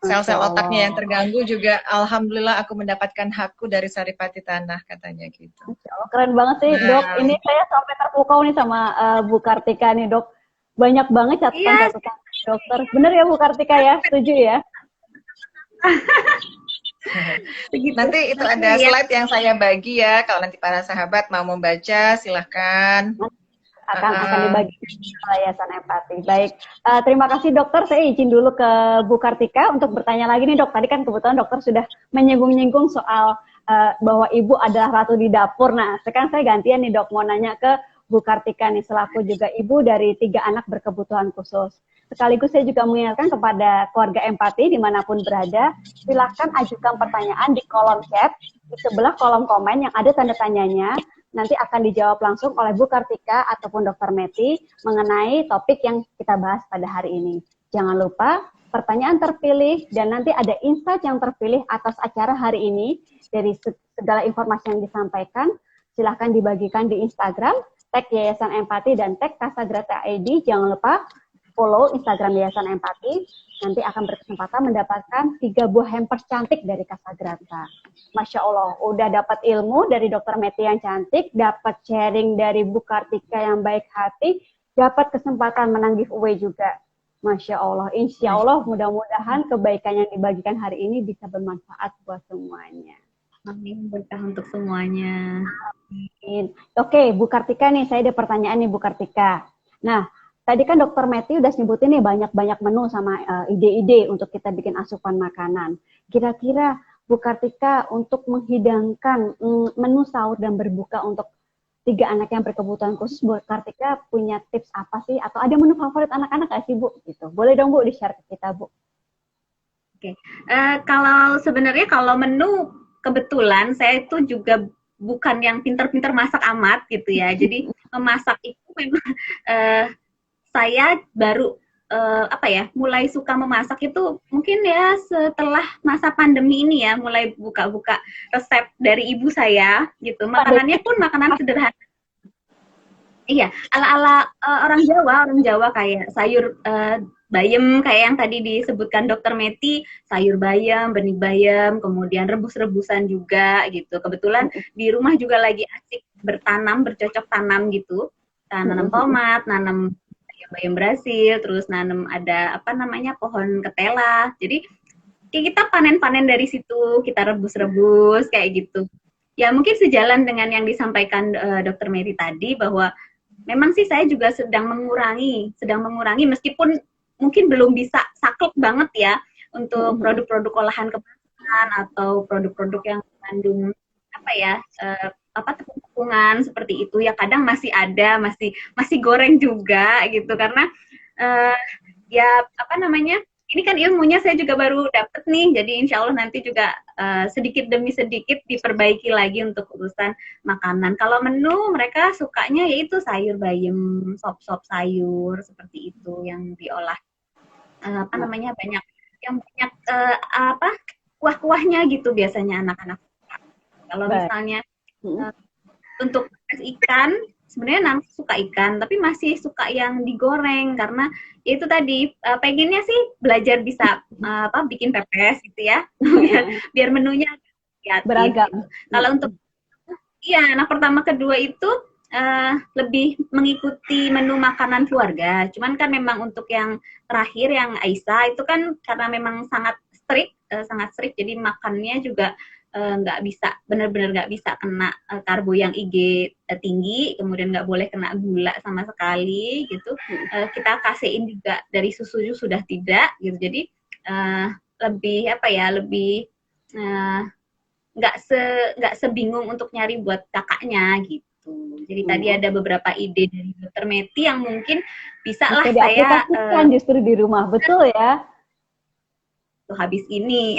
Sel-sel otaknya yang terganggu juga, alhamdulillah aku mendapatkan hakku dari saripati tanah katanya gitu. Keren banget sih dok. Ini saya sampai terpukau nih sama Bu Kartika nih dok. Banyak banget catatan-catatan dokter. Bener ya Bu Kartika ya? Setuju ya? Nanti itu ada slide yang saya bagi ya. Kalau nanti para sahabat mau membaca, silahkan. Akan dibagi ke Yayasan Empati. Baik, terima kasih dokter. Saya izin dulu ke Bu Kartika untuk bertanya lagi nih dok. Tadi kan kebetulan dokter sudah menyinggung-nyinggung soal bahwa ibu adalah ratu di dapur. Nah, sekarang saya gantian nih dok, mau nanya ke Bu Kartika nih, selaku juga ibu dari 3 anak berkebutuhan khusus. Sekaligus saya juga mengingatkan kepada keluarga Empati dimanapun berada, silakan ajukan pertanyaan di kolom chat, di sebelah kolom komen yang ada tanda tanyanya. Nanti akan dijawab langsung oleh Bu Kartika ataupun Dr. Meti mengenai topik yang kita bahas pada hari ini. Jangan lupa, pertanyaan terpilih dan nanti ada insight yang terpilih atas acara hari ini dari segala informasi yang disampaikan. Silahkan dibagikan di Instagram, tag Yayasan Empati dan tag Casagrata ID. Jangan lupa follow Instagram Yayasan Empati. Nanti akan berkesempatan mendapatkan 3 buah hampers cantik dari Casagrata. Masya Allah, udah dapat ilmu dari Dr. Meti yang cantik, dapat sharing dari Bu Kartika yang baik hati, dapat kesempatan menang giveaway juga. Masya Allah, insya Allah mudah-mudahan kebaikan yang dibagikan hari ini bisa bermanfaat buat semuanya. Amin, berkah untuk semuanya. Amin. Oke, Bu Kartika nih, saya ada pertanyaan nih Bu Kartika. Nah, tadi kan Dr. Meti udah sebutin nih banyak-banyak menu sama ide-ide untuk kita bikin asupan makanan. Kira-kira Bu Kartika untuk menghidangkan menu sahur dan berbuka untuk 3 anak yang berkebutuhan khusus, Bu Kartika punya tips apa sih? Atau ada menu favorit anak-anak nggak sih Bu? Gitu. Boleh dong Bu di-share ke kita Bu. Oke, kalau sebenarnya kalau menu kebetulan saya itu juga bukan yang pinter-pinter masak amat gitu ya. Jadi memasak itu memang saya baru mulai suka memasak itu mungkin ya setelah masa pandemi ini ya, mulai buka-buka resep dari ibu saya gitu. Makanannya pun makanan sederhana. Iya, ala-ala orang Jawa kayak sayur bayam kayak yang tadi disebutkan Dr. Meti, sayur bayam, benih bayam, kemudian rebus-rebusan juga gitu. Kebetulan di rumah juga lagi asik bercocok tanam gitu. Nanam tomat, nanam bayam Brasil, terus nanam ada pohon ketela. Jadi kita panen-panen dari situ, kita rebus-rebus kayak gitu. Ya mungkin sejalan dengan yang disampaikan Dr. Mary tadi bahwa memang sih saya juga sedang mengurangi meskipun mungkin belum bisa saklek banget ya untuk produk-produk olahan kemasan atau produk-produk yang mengandung tepung-tepungan seperti itu ya, kadang masih ada, masih goreng juga gitu karena ini kan ilmunya saya juga baru dapet nih, jadi insya Allah nanti juga sedikit demi sedikit diperbaiki lagi untuk urusan makanan. Kalau menu mereka sukanya yaitu sayur bayam, sop-sop sayur seperti itu yang diolah banyak kuah-kuahnya gitu biasanya anak-anak. Kalau misalnya untuk ikan, sebenarnya nanti suka ikan, tapi masih suka yang digoreng karena ya itu tadi pengennya sih belajar bisa bikin pepes gitu ya, biar menunya beragam. Gitu. Kalau untuk anak pertama kedua itu lebih mengikuti menu makanan keluarga. Cuman kan memang untuk yang terakhir yang Aisyah itu kan karena memang sangat strict, jadi makannya juga benar-benar nggak bisa kena karbo yang IG tinggi, kemudian nggak boleh kena gula sama sekali gitu. Kita kasihin juga dari susu sudah tidak gitu. Jadi lebih nggak sebingung untuk nyari buat kakaknya gitu. Jadi tadi ada beberapa ide dari Dokter Meti yang mungkin bisa lah Bisa saya diaplikasikan justru di rumah, betul ya? habis ini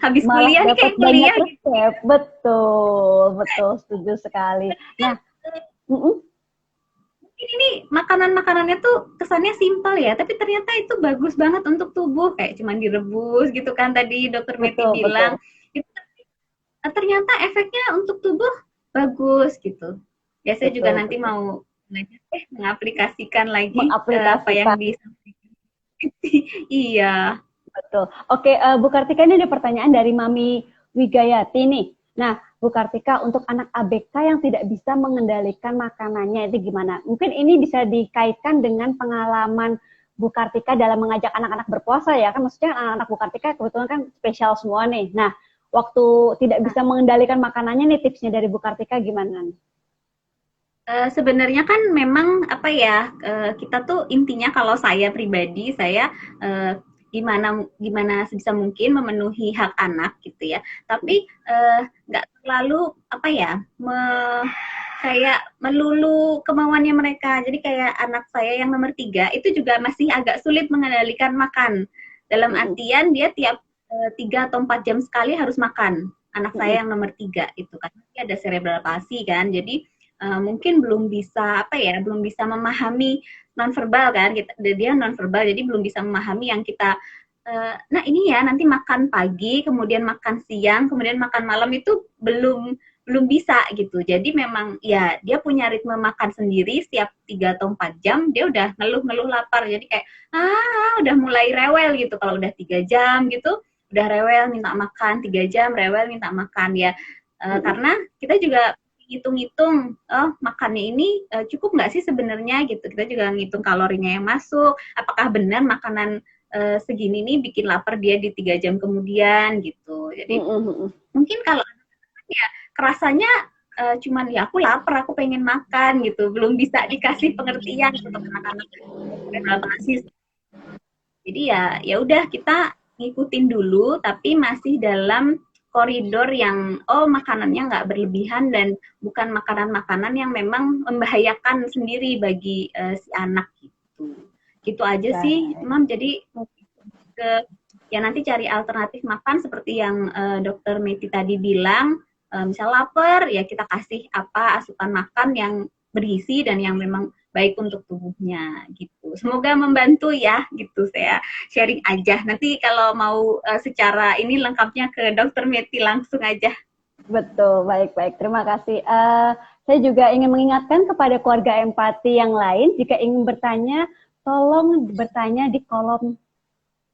habis Malah kuliah nih dapat kayak banyak kuliah gitu. resep, betul, betul, setuju sekali. Nah, Ini makanan-makanannya tuh kesannya simpel ya, tapi ternyata itu bagus banget untuk tubuh, kayak cuman direbus gitu kan tadi Dokter Meti betul, betul, bilang. Itu ternyata efeknya untuk tubuh bagus gitu. Ya saya juga betul, nanti betul. mau mengaplikasikan lagi apa yang Mengaplikasikan. disampaikan. Iya. Betul. Oke, Bu Kartika, ini ada pertanyaan dari Mami Wigayati nih. Nah, Bu Kartika, untuk anak ABK yang tidak bisa mengendalikan makanannya itu gimana? Mungkin ini bisa dikaitkan dengan pengalaman Bu Kartika dalam mengajak anak-anak berpuasa ya. Kan maksudnya anak-anak Bu Kartika kebetulan kan spesial semua nih. Nah, waktu tidak bisa mengendalikan makanannya nih, tipsnya dari Bu Kartika gimana nih? Sebenarnya kan memang apa ya, kita tuh intinya kalau saya pribadi saya gimana sebisa mungkin memenuhi hak anak gitu ya. Tapi nggak terlalu apa ya, kayak melulu kemauannya mereka. Jadi kayak anak saya yang nomor 3 itu juga masih agak sulit mengendalikan makan. Dalam artian dia tiap 3 atau 4 jam sekali harus makan. Anak saya yang nomor 3 itu kan dia ada cerebral palsy kan. Jadi mungkin belum bisa apa ya, belum bisa memahami nonverbal kan, dia nonverbal jadi belum bisa memahami yang kita nah ini ya nanti makan pagi, kemudian makan siang, kemudian makan malam itu belum bisa gitu. Jadi memang ya dia punya ritme makan sendiri setiap 3 atau 4 jam dia udah ngeluh-ngeluh lapar. Jadi kayak udah mulai rewel gitu kalau udah 3 jam gitu, udah rewel minta makan, 3 jam rewel minta makan ya. Karena kita juga hitung-hitung makannya ini cukup nggak sih sebenarnya gitu. Kita juga ngitung kalorinya yang masuk, apakah benar makanan segini nih bikin lapar dia di 3 jam kemudian gitu. Jadi mungkin kalau ya kerasanya cuman ya aku lapar, aku pengen makan gitu, belum bisa dikasih pengertian untuk anak-anak masih. Jadi ya udah kita ngikutin dulu, tapi masih dalam koridor yang makanannya nggak berlebihan dan bukan makanan-makanan yang memang membahayakan sendiri bagi si anak gitu. Gitu aja sih, Mam. Jadi ke ya nanti cari alternatif makan seperti yang Dokter Meti tadi bilang. Misal lapar ya kita kasih apa asupan makan yang bergizi dan yang memang baik untuk tubuhnya gitu. Semoga membantu ya gitu, saya sharing aja. Nanti kalau mau secara ini lengkapnya ke Dokter Meti langsung aja. Betul, baik-baik. Terima kasih. Saya juga ingin mengingatkan kepada keluarga empati yang lain, jika ingin bertanya, tolong bertanya di kolom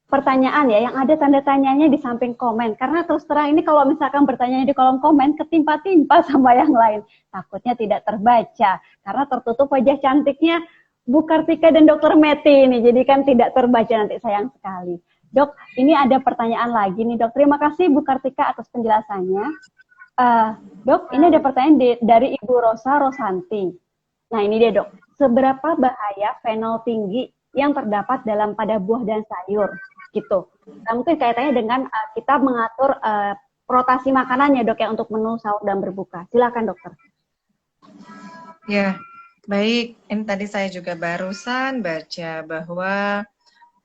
pertanyaan ya, yang ada tanda tanyanya di samping komen. Karena terus terang ini kalau misalkan bertanya di kolom komen, ketimpa-timpa sama yang lain. Takutnya tidak terbaca, karena tertutup wajah cantiknya Bu Kartika dan Dokter Meti ini. Jadi kan tidak terbaca nanti, sayang sekali. Dok, ini ada pertanyaan lagi nih dok. Terima kasih Bu Kartika atas penjelasannya. Dok, ini ada pertanyaan dari Ibu Rosa Rosanti. Nah ini dia dok, seberapa bahaya fenol tinggi yang terdapat pada buah dan sayur? Gitu. Nah, mungkin kaitannya dengan kita mengatur rotasi makanannya dok ya untuk menu sahur dan berbuka. Silakan dokter. Ya, baik. Ini tadi saya juga barusan baca bahwa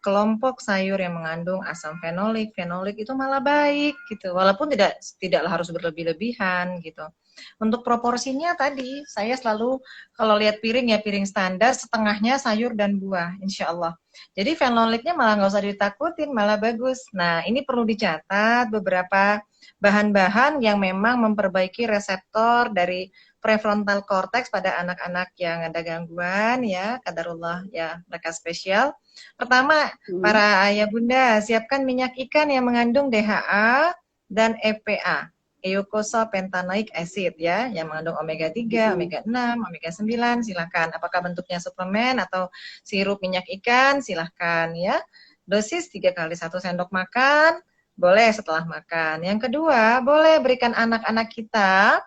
kelompok sayur yang mengandung asam fenolik itu malah baik gitu. Walaupun tidaklah harus berlebih-lebihan gitu. Untuk proporsinya tadi saya selalu kalau lihat piring ya piring standar setengahnya sayur dan buah insya Allah. Jadi fenoliknya malah nggak usah ditakutin, malah bagus. Nah ini perlu dicatat beberapa bahan-bahan yang memang memperbaiki reseptor dari prefrontal cortex pada anak-anak yang ada gangguan ya, qadarullah ya mereka spesial. Pertama, para ayah bunda siapkan minyak ikan yang mengandung DHA dan EPA. Eicosapentaenoic acid ya, yang mengandung omega 3, omega 6, omega 9, silahkan. Apakah bentuknya suplemen atau sirup minyak ikan, silahkan ya. Dosis 3 kali 1 sendok makan, boleh setelah makan. Yang kedua, boleh berikan anak-anak kita,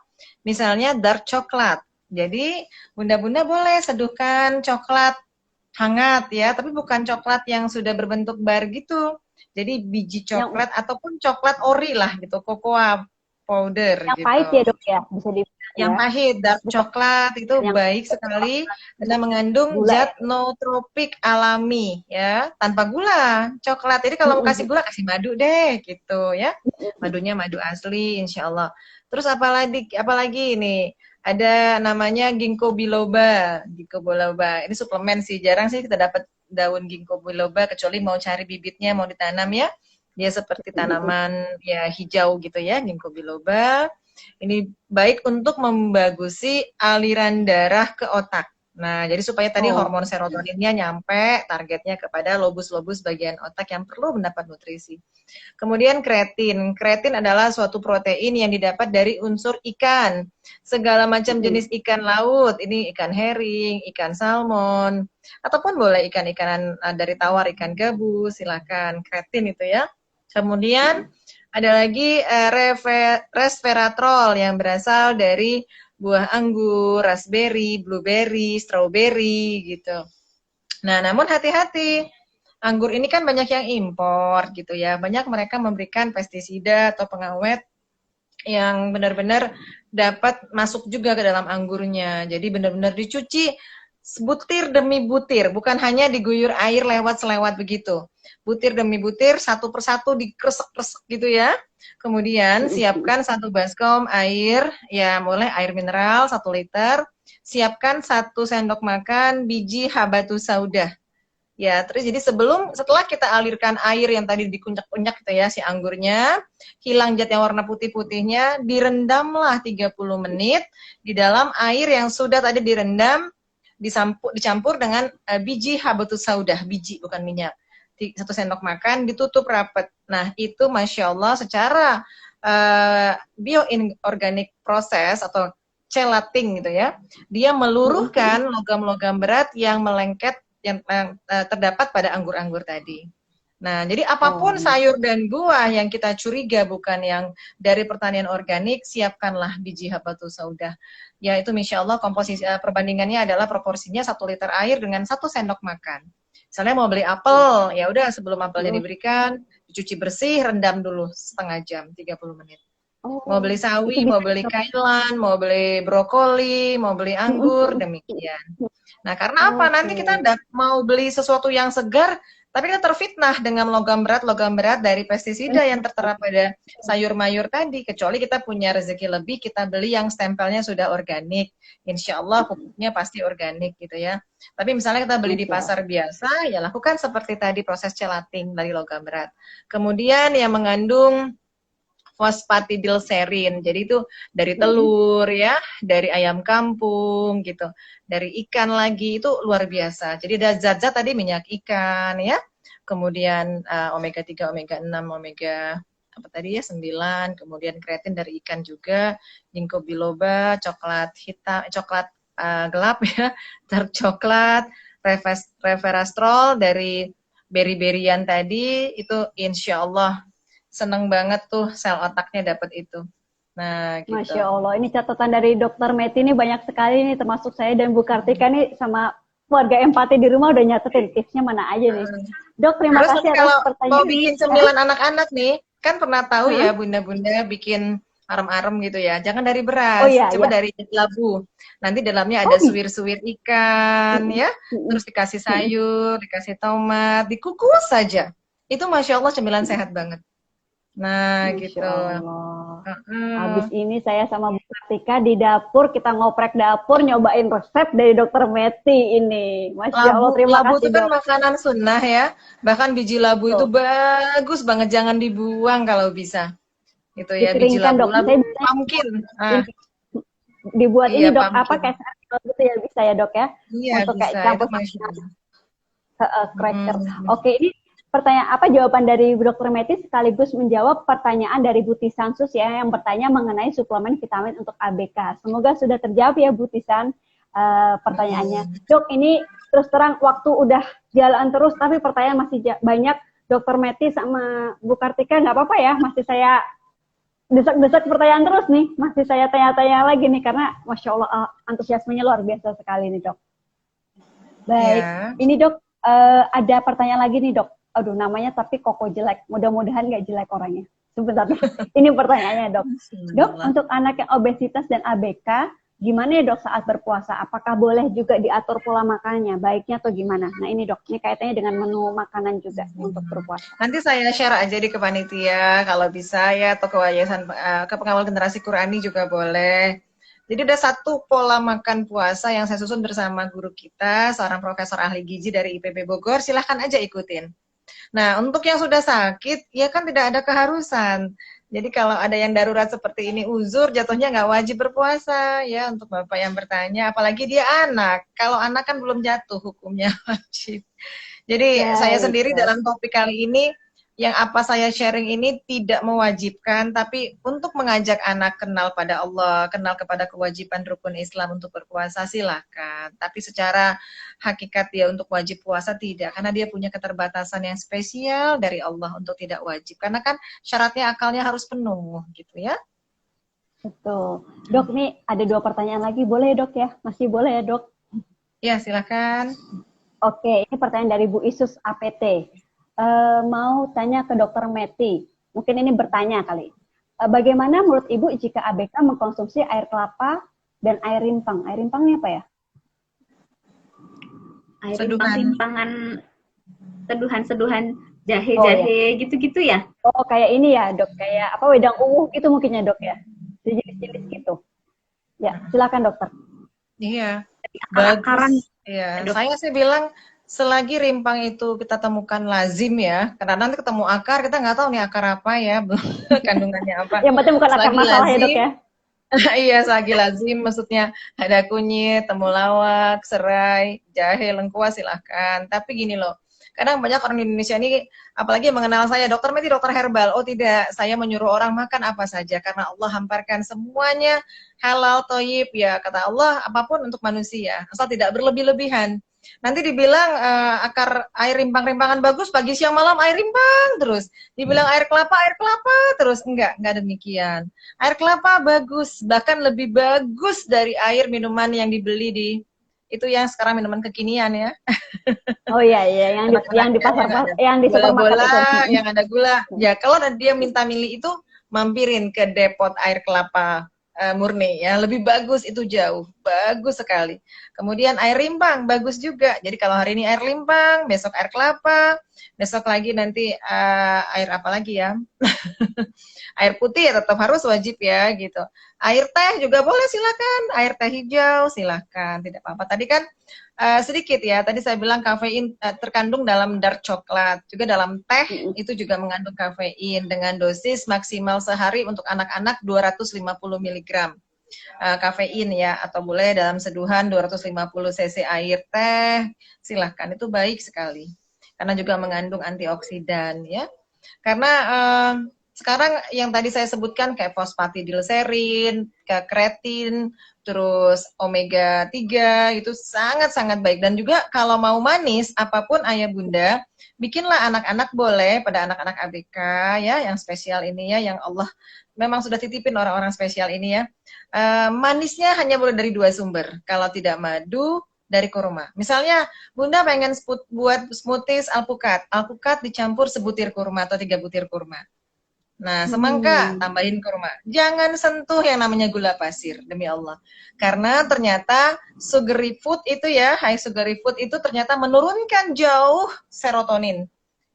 misalnya dark coklat. Jadi, bunda-bunda boleh seduhkan coklat hangat ya, tapi bukan coklat yang sudah berbentuk bar gitu. Jadi biji coklat ataupun coklat ori lah gitu, kokoa powder Yang gitu. pahit ya dok ya, bisa dibilang Yang ya. pahit, dark Bukan coklat itu yang baik sekali karena mengandung gula ya. zat nootropik alami ya, tanpa gula. Coklat. Jadi kalau mau kasih gula kasih madu deh gitu ya. Madunya madu asli insya Allah. Terus apalagi ini ada namanya ginkgo biloba. Ginkgo biloba. Ini suplemen sih, jarang sih kita dapat daun ginkgo biloba kecuali mau cari bibitnya mau ditanam ya. Dia seperti tanaman ya hijau gitu ya, ginkgo biloba. Ini baik untuk membagusi aliran darah ke otak. Nah, jadi supaya tadi hormon serotoninnya nyampe targetnya kepada lobus-lobus bagian otak yang perlu mendapat nutrisi. Kemudian kreatin. Kreatin adalah suatu protein yang didapat dari unsur ikan. Segala macam jenis ikan laut. Ini ikan herring, ikan salmon, ataupun boleh ikan-ikanan dari tawar, ikan gabus, silakan. Kreatin itu ya. Kemudian ada lagi resveratrol yang berasal dari buah anggur, raspberry, blueberry, strawberry gitu. Nah, namun hati-hati. Anggur ini kan banyak yang impor gitu ya. Banyak mereka memberikan pestisida atau pengawet yang benar-benar dapat masuk juga ke dalam anggurnya. Jadi benar-benar dicuci butir demi butir, bukan hanya diguyur air lewat selewat begitu. Butir demi butir, satu persatu dikresek-kresek gitu ya. Kemudian siapkan 1 baskom air, ya mulai air mineral 1 liter. Siapkan 1 sendok makan biji habatus sauda. Ya, terus jadi setelah kita alirkan air yang tadi dikunyak-kunyak gitu ya, si anggurnya, hilang zat yang warna putih-putihnya, direndamlah 30 menit di dalam air yang sudah tadi direndam, dicampur dengan biji habatus sauda, biji bukan minyak. 1 sendok makan, ditutup rapat. Nah, itu Masya Allah secara bioorganik proses atau chelating gitu ya, dia meluruhkan logam-logam berat yang melengket yang terdapat pada anggur-anggur tadi. Nah, jadi apapun sayur dan buah yang kita curiga bukan yang dari pertanian organik, siapkanlah biji habatus sauda. Ya itu Masya Allah komposisi perbandingannya adalah proporsinya 1 liter air dengan 1 sendok makan. Misalnya mau beli apel, ya udah sebelum apelnya diberikan, dicuci bersih, rendam dulu setengah jam, 30 menit. Mau beli sawi, mau beli kailan, mau beli brokoli, mau beli anggur, demikian. Nah, karena apa? Nanti kita mau beli sesuatu yang segar, tapi kita terfitnah dengan logam berat dari pestisida yang tertera pada sayur mayur tadi. Kecuali kita punya rezeki lebih, kita beli yang stempelnya sudah organik. Insya Allah pupuknya pasti organik gitu ya. Tapi misalnya kita beli di pasar biasa, ya lakukan seperti tadi proses chelating dari logam berat. Kemudian yang mengandung fosfatidilserin. Jadi itu dari telur ya, dari ayam kampung gitu, dari ikan lagi itu luar biasa. Jadi ada zat-zat tadi minyak ikan ya. Kemudian omega 3, omega 6, omega apa tadi ya 9, kemudian kreatin dari ikan juga, ginkgo biloba, coklat hitam, coklat gelap ya, dark coklat, resveratrol dari beri-berian tadi itu insya Allah seneng banget tuh sel otaknya dapat itu. Nah, gitu. Masya Allah, ini catatan dari Dokter Meti ini banyak sekali nih, termasuk saya dan Bu Kartika nih sama keluarga empati di rumah udah nyatetin tipsnya mana aja nih. Dok, terima kasih atas pertanyaan. Mau bikin cemilan anak-anak nih, kan pernah tahu ya bunda-bunda bikin arem-arem gitu ya. Jangan dari beras, coba dari labu. Nanti dalamnya ada suwir-suwir ikan ya, terus dikasih sayur, dikasih tomat, dikukus saja. Itu Masya Allah cemilan sehat banget. Nah, Masya gitu. Allah. Habis ini saya sama Bu Kartika di dapur, kita ngoprek dapur, nyobain resep dari Dokter Meti ini. Masya Allah, terima kasih. Labu itu kan makanan sunnah ya. Bahkan biji labu itu bagus banget, jangan dibuang kalau bisa. Itu ya, biji labu pumpkin. Dibuat ini dok, apa kayak gitu ya bisa ya dok ya? Iya, untuk bisa. kayak campur cracker. Oke, ini pertanyaan apa jawaban dari Dr. Meti sekaligus menjawab pertanyaan dari Bu Tisan Sus ya yang bertanya mengenai suplemen vitamin untuk ABK. Semoga sudah terjawab ya Bu Tisan pertanyaannya. Dok, ini terus terang waktu udah jalan terus tapi pertanyaan masih banyak. Dr. Meti sama Bu Kartika nggak apa-apa ya, masih saya desak-desak pertanyaan terus nih, masih saya tanya-tanya lagi nih karena Masya Allah antusiasmenya luar biasa sekali nih dok. Baik, ini dok ada pertanyaan lagi nih dok. Aduh, namanya tapi Koko jelek. Mudah-mudahan nggak jelek orangnya. Sebentar, Dok. Ini pertanyaannya, Dok. Dok, untuk anak yang obesitas dan ABK, gimana ya, Dok, saat berpuasa? Apakah boleh juga diatur pola makannya? Baiknya atau gimana? Nah, ini, Dok. Ini kaitannya dengan menu makanan juga untuk berpuasa. Nanti saya share aja di ke panitia kalau bisa ya, atau ke yayasan ke pengawal generasi Qurani juga boleh. Jadi ada satu pola makan puasa yang saya susun bersama guru kita, seorang profesor ahli gizi dari IPB Bogor. Silahkan aja ikutin. Nah, untuk yang sudah sakit, ya kan tidak ada keharusan. Jadi kalau ada yang darurat seperti ini uzur, jatuhnya nggak wajib berpuasa ya, untuk Bapak yang bertanya. Apalagi dia anak. Kalau anak kan belum jatuh hukumnya wajib. Jadi saya sendiri dalam topik kali ini, yang apa saya sharing ini tidak mewajibkan, tapi untuk mengajak anak kenal pada Allah, kenal kepada kewajiban rukun Islam untuk berpuasa, silahkan. Tapi secara hakikat dia untuk wajib puasa tidak, karena dia punya keterbatasan yang spesial dari Allah untuk tidak wajib. Karena kan syaratnya akalnya harus penuh, gitu ya. Betul. Dok, nih ada 2 pertanyaan lagi, boleh ya, Dok ya? Masih boleh ya, Dok? Ya, silakan. Oke, ini pertanyaan dari Bu Isus APT. Mau tanya ke Dokter Meti, mungkin ini bertanya kali. Bagaimana menurut Ibu jika ABK mengkonsumsi air kelapa dan air rimpang? Air rimpang ini apa ya? Air rimpangan, seduhan-seduhan jahe-jahe gitu-gitu ya? Oh, kayak ini ya, Dok. Kayak apa, wedang ungu gitu mungkin ya, Dok ya? Jenis-jenis gitu. Ya, silakan dokter. Iya. Akar-akaran. Iya, saya sih bilang selagi rimpang itu kita temukan lazim ya, karena nanti ketemu akar kita nggak tahu nih akar apa ya, kandungannya apa. Yang penting bukan akar masalah ya, Dok ya. Iya, selagi lazim, maksudnya ada kunyit, temulawak, serai, jahe, lengkuas, silahkan. Tapi gini loh, kadang banyak orang di Indonesia ini, apalagi yang mengenal saya, dokter Meti, dokter herbal. Oh tidak, saya menyuruh orang makan apa saja, karena Allah hamparkan semuanya halal, toyib, ya kata Allah, apapun untuk manusia, asal tidak berlebih-lebihan. Nanti dibilang akar air rimpang-rimpangan bagus, pagi siang malam air rimpang terus. Dibilang air kelapa terus. Enggak demikian. Air kelapa bagus, bahkan lebih bagus dari air minuman yang dibeli di itu yang sekarang minuman kekinian ya. Oh iya, yang di pasar, yang di supermarket itu. Yang ada gula. Ya, kalau dia minta milih itu, mampirin ke depot air kelapa murni ya, lebih bagus, itu jauh bagus sekali. Kemudian air rimpang bagus juga. Jadi kalau hari ini air rimpang, besok air kelapa, besok lagi nanti air apa lagi ya? Air putih ya tetap harus wajib ya gitu. Air teh juga boleh, silakan. Air teh hijau silakan, tidak apa-apa. Tadi kan sedikit ya, tadi saya bilang kafein terkandung dalam dark coklat, juga dalam teh itu juga mengandung kafein dengan dosis maksimal sehari untuk anak-anak 250 mg kafein ya, atau boleh dalam seduhan 250 cc air teh, silahkan, itu baik sekali karena juga mengandung antioksidan ya. Karena sekarang yang tadi saya sebutkan kayak fosfatidilserin, kayak kreatin, terus omega 3 itu sangat-sangat baik. Dan juga kalau mau manis, apapun ayah bunda, bikinlah anak-anak boleh, pada anak-anak ABK ya, yang spesial ini ya, yang Allah memang sudah titipin orang-orang spesial ini ya. Manisnya hanya boleh dari 2 sumber. Kalau tidak madu, dari kurma. Misalnya, bunda pengen buat smoothies alpukat. Alpukat dicampur sebutir kurma atau 3 butir kurma. Nah, semangka tambahin kurma. Jangan sentuh yang namanya gula pasir, demi Allah. Karena ternyata sugary food itu ya, high sugary food itu ternyata menurunkan jauh serotonin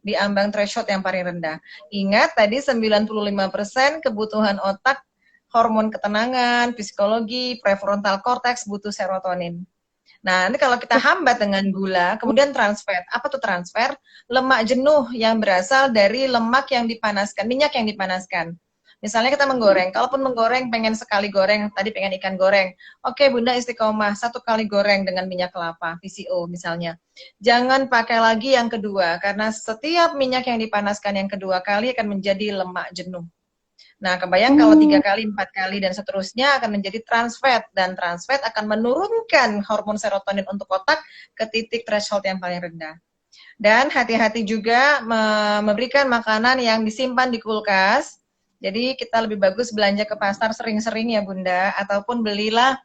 di ambang threshold yang paling rendah. Ingat tadi 95% kebutuhan otak, hormon ketenangan, psikologi, prefrontal cortex butuh serotonin. Nah, ini kalau kita hambat dengan gula, kemudian transfer. Apa tuh transfer? Lemak jenuh yang berasal dari lemak yang dipanaskan, minyak yang dipanaskan. Misalnya kita menggoreng, kalaupun menggoreng pengen sekali goreng, tadi pengen ikan goreng. Oke, bunda istiqomah, 1 kali goreng dengan minyak kelapa, VCO misalnya. Jangan pakai lagi yang kedua, karena setiap minyak yang dipanaskan yang kedua kali akan menjadi lemak jenuh. Nah, kebayang kalau 3 kali, 4 kali, dan seterusnya akan menjadi trans fat. Dan trans fat akan menurunkan hormon serotonin untuk otak ke titik threshold yang paling rendah. Dan hati-hati juga memberikan makanan yang disimpan di kulkas. Jadi kita lebih bagus belanja ke pasar sering-sering ya bunda. Ataupun belilah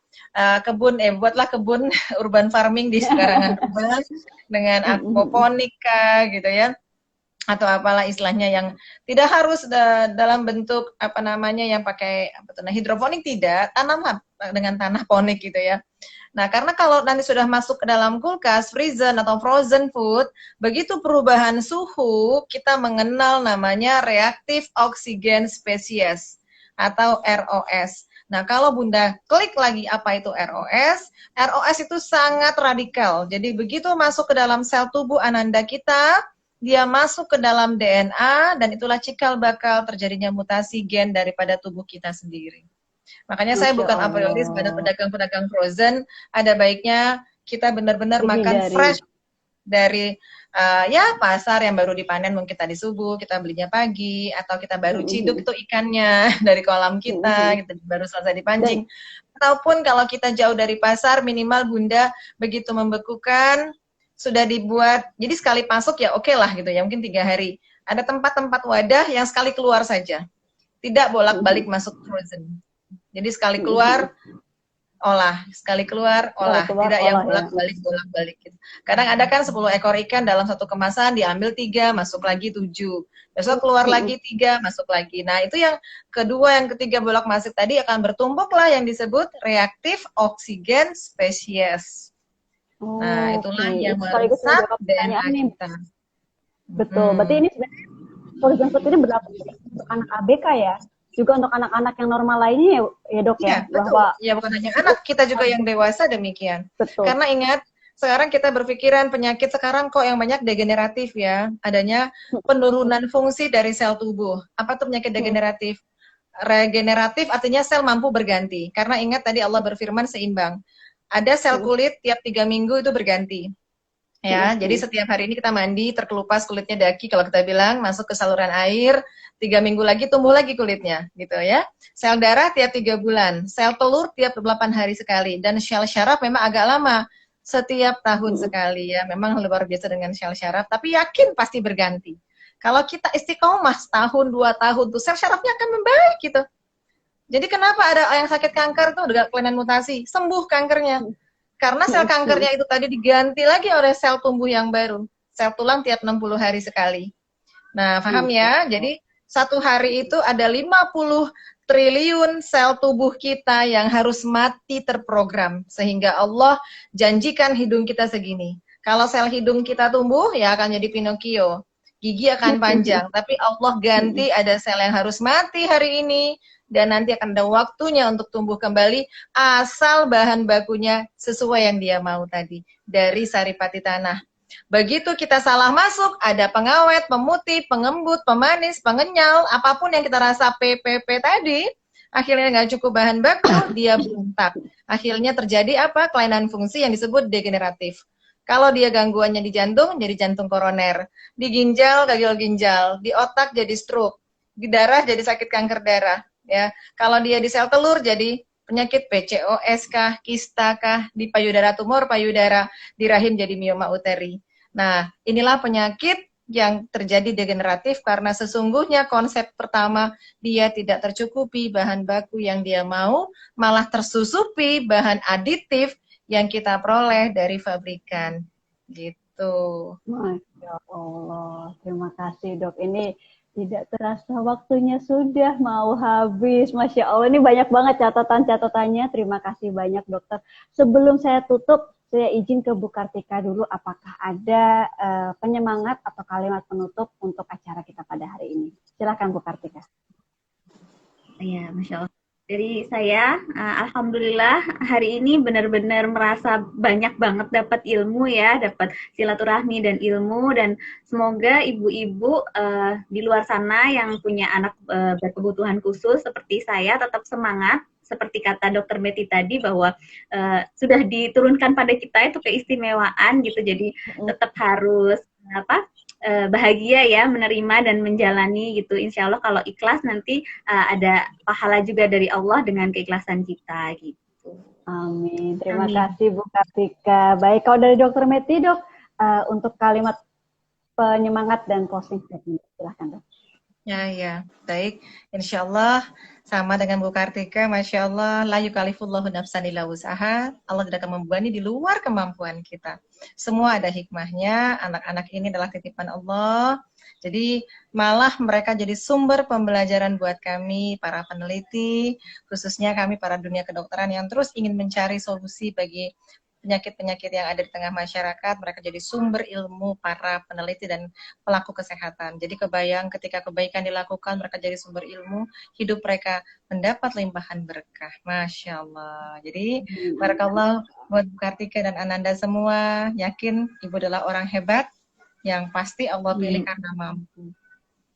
buatlah kebun urban farming di sembarangan rumah dengan aquaponika gitu ya. atau apalah istilahnya yang tidak harus dalam bentuk apa namanya yang pakai hidroponik, tidak, tanam dengan tanah ponik gitu ya. Nah, karena kalau nanti sudah masuk ke dalam kulkas, frozen atau frozen food, begitu perubahan suhu, kita mengenal namanya reactive oxygen species atau ROS. Nah, kalau Bunda klik lagi apa itu ROS, ROS itu sangat radikal. Jadi begitu masuk ke dalam sel tubuh Ananda kita, dia masuk ke dalam DNA dan itulah cikal bakal terjadinya mutasi gen daripada tubuh kita sendiri. Makanya saya bukan a priori pada pedagang-pedagang frozen, ada baiknya kita benar-benar makan fresh dari ya pasar yang baru dipanen, mungkin tadi subuh kita belinya pagi atau kita baru ciduk itu ikannya dari kolam kita, kita baru selesai dipancing. Ataupun kalau kita jauh dari pasar, minimal Bunda begitu membekukan sudah dibuat, jadi sekali masuk ya oke lah gitu ya, mungkin 3 hari. Ada tempat-tempat wadah yang sekali keluar saja, tidak bolak-balik masuk frozen. Jadi sekali keluar olah, sekali keluar olah, tidak yang bolak-balik gitu. Kadang ada kan 10 ekor ikan dalam satu kemasan, diambil 3, masuk lagi 7. Besok keluar lagi 3, masuk lagi. Nah, itu yang kedua, yang ketiga bolak masuk tadi akan bertumpuklah yang disebut reactive oxygen species. Nah, itulah yang merusak DNA kita. Betul, berarti ini sebenarnya frozen food ini berlaku untuk anak ABK ya? Juga untuk anak-anak yang normal lainnya ya dok ya? Bahwa ya bukan hanya anak, kita juga yang dewasa demikian. Betul. Karena ingat, sekarang kita berpikiran penyakit sekarang kok yang banyak degeneratif ya, adanya penurunan fungsi dari sel tubuh. Apa tuh penyakit degeneratif? Regeneratif artinya sel mampu berganti. Karena ingat tadi Allah berfirman seimbang. Ada sel kulit tiap 3 minggu itu berganti. Ya, jadi setiap hari ini kita mandi, terkelupas kulitnya daki, kalau kita bilang, masuk ke saluran air, 3 minggu lagi tumbuh lagi kulitnya, gitu ya. Sel darah tiap 3 bulan, sel telur tiap 8 hari sekali, dan sel syaraf memang agak lama, setiap tahun sekali ya, memang luar biasa dengan sel syaraf, tapi yakin pasti berganti. Kalau kita istiqomah setahun, 2 tahun, tuh sel syarafnya akan membaik gitu. Jadi kenapa ada yang sakit kanker tuh udah kelainan mutasi, sembuh kankernya. Karena sel kankernya itu tadi diganti lagi oleh sel tumbuh yang baru. Sel tulang tiap 60 hari sekali. Nah, paham ya? Jadi, satu hari itu ada 50 triliun sel tubuh kita yang harus mati terprogram. Sehingga Allah janjikan hidung kita segini. Kalau sel hidung kita tumbuh, ya akan jadi Pinocchio. Gigi akan panjang. Tapi Allah ganti ada sel yang harus mati hari ini. Dan nanti akan ada waktunya untuk tumbuh kembali asal bahan bakunya sesuai yang dia mau tadi, dari saripati tanah. Begitu kita salah masuk, ada pengawet, pemutih, pengembut, pemanis, pengenyal, apapun yang kita rasa PPP tadi, akhirnya nggak cukup bahan baku, dia berontak. Akhirnya terjadi apa? Kelainan fungsi yang disebut degeneratif. Kalau dia gangguannya di jantung, jadi jantung koroner. Di ginjal, gagal ginjal. Di otak jadi stroke. Di darah jadi sakit kanker darah. Ya, kalau dia di sel telur jadi penyakit PCOS kah, kista kah, di payudara tumor payudara, di rahim jadi mioma uteri. Nah, inilah penyakit yang terjadi degeneratif karena sesungguhnya konsep pertama dia tidak tercukupi bahan baku yang dia mau, malah tersusupi bahan aditif yang kita peroleh dari pabrikan. Gitu. Masya Allah, terima kasih dok. Ini tidak terasa waktunya sudah mau habis. Masya Allah, ini banyak banget catatan-catatannya. Terima kasih banyak dokter. Sebelum saya tutup, saya izin ke Bu Kartika dulu. Apakah ada penyemangat atau kalimat penutup untuk acara kita pada hari ini? Silakan Bu Kartika. Ya, Masya Allah. Dari saya, alhamdulillah hari ini benar-benar merasa banyak banget dapat ilmu ya, dapat silaturahmi dan ilmu, dan semoga ibu-ibu di luar sana yang punya anak berkebutuhan khusus seperti saya tetap semangat, seperti kata Dr. Betty tadi bahwa sudah diturunkan pada kita itu keistimewaan gitu, jadi tetap harus bahagia ya menerima dan menjalani gitu. Insya Allah kalau ikhlas nanti ada pahala juga dari Allah dengan keikhlasan kita gitu. Amin. Terima kasih Bu Kartika. Baik, kalau dari Dr. Meti dok, untuk kalimat penyemangat dan closing statement, silahkan dok. Ya, baik. Insya Allah sama dengan Bu Kartika, Masya Allah, la yukallifullahu nafsan illa wus'aha. Allah tidak akan membebani di luar kemampuan kita. Semua ada hikmahnya, anak-anak ini adalah titipan Allah. Jadi malah mereka jadi sumber pembelajaran buat kami, para peneliti, khususnya kami para dunia kedokteran yang terus ingin mencari solusi bagi penyakit-penyakit yang ada di tengah masyarakat. Mereka jadi sumber ilmu para peneliti dan pelaku kesehatan. Jadi kebayang ketika kebaikan dilakukan, mereka jadi sumber ilmu, hidup mereka mendapat limpahan berkah. Masya Allah. Jadi barakallah buat Bu Kartika dan Ananda semua, yakin Ibu adalah orang hebat yang pasti Allah pilih karena mampu.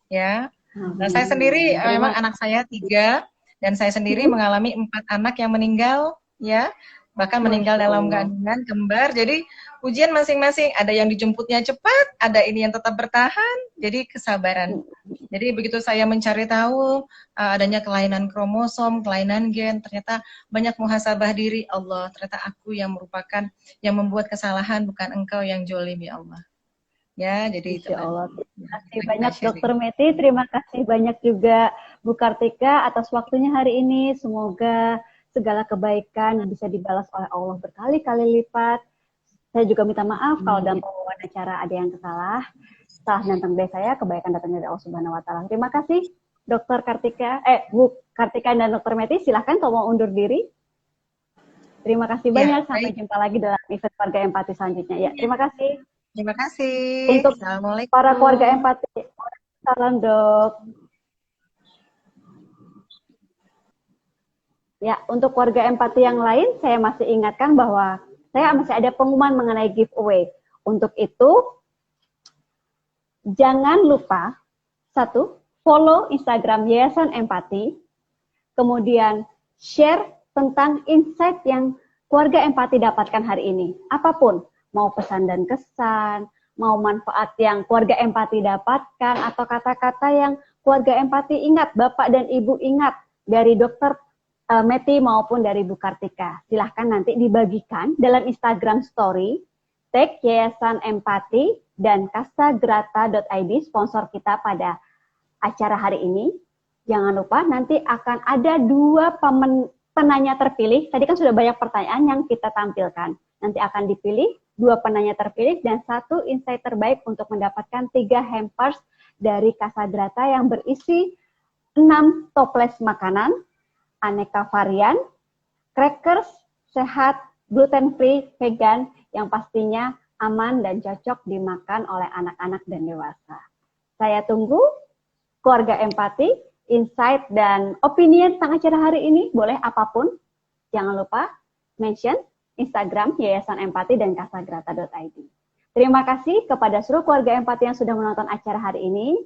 Ya. Nah, saya sendiri memang anak saya 3 dan saya sendiri mengalami 4 anak yang meninggal, ya. Bahkan meninggal dalam kandungan kembar. Jadi ujian masing-masing, ada yang dijemputnya cepat, ada ini yang tetap bertahan. Jadi kesabaran. Jadi begitu saya mencari tahu adanya kelainan kromosom, kelainan gen, ternyata banyak muhasabah diri. Allah, ternyata aku yang merupakan yang membuat kesalahan, bukan engkau yang jolim, ya Allah. Ya, jadi Insya Allah. Terima kasih banyak Dokter Meti, terima kasih banyak juga Bu Kartika atas waktunya hari ini. Semoga segala kebaikan bisa dibalas oleh Allah berkali-kali lipat. Saya juga minta maaf kalau dalam pengumuman acara ada yang salah datang dari saya, kebaikan datangnya dari Allah Subhanahu Wa Taala. Terima kasih Dokter Kartika, Bu Kartika dan Dokter Meti. Silahkan kalau mau undur diri. Terima kasih banyak. Sampai jumpa lagi dalam event Keluarga Empati selanjutnya. Ya, terima kasih. Terima kasih. Untuk para keluarga empati, salam Dok. Ya, untuk keluarga empati yang lain, saya masih ingatkan bahwa saya masih ada pengumuman mengenai giveaway. Untuk itu, jangan lupa, 1, follow Instagram Yayasan Empati, kemudian share tentang insight yang keluarga empati dapatkan hari ini. Apapun, mau pesan dan kesan, mau manfaat yang keluarga empati dapatkan, atau kata-kata yang keluarga empati ingat, Bapak dan Ibu ingat, dari Dokter Meti maupun dari Bu Kartika. Silahkan nanti dibagikan dalam Instagram Story, tag Yayasan Empati dan kasagrata.id, sponsor kita pada acara hari ini. Jangan lupa nanti akan ada 2 penanya terpilih. Tadi kan sudah banyak pertanyaan yang kita tampilkan. Nanti akan dipilih 2 penanya terpilih dan 1 insight terbaik untuk mendapatkan 3 hampers dari Kasagrata yang berisi 6 toples makanan, aneka varian, crackers, sehat, gluten free, vegan, yang pastinya aman dan cocok dimakan oleh anak-anak dan dewasa. Saya tunggu keluarga empati, insight, dan opinion tentang acara hari ini, boleh apapun. Jangan lupa mention Instagram Yayasan Empati dan kasagrata.id. Terima kasih kepada seluruh keluarga empati yang sudah menonton acara hari ini.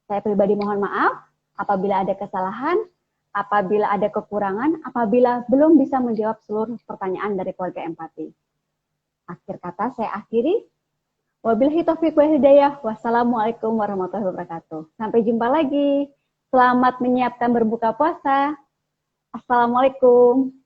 Saya pribadi mohon maaf apabila ada kesalahan, apabila ada kekurangan, apabila belum bisa menjawab seluruh pertanyaan dari keluarga empati. Akhir kata saya akhiri. Wabillahi taufiq wal hidayah. Wassalamualaikum warahmatullahi wabarakatuh. Sampai jumpa lagi. Selamat menyiapkan berbuka puasa. Assalamualaikum.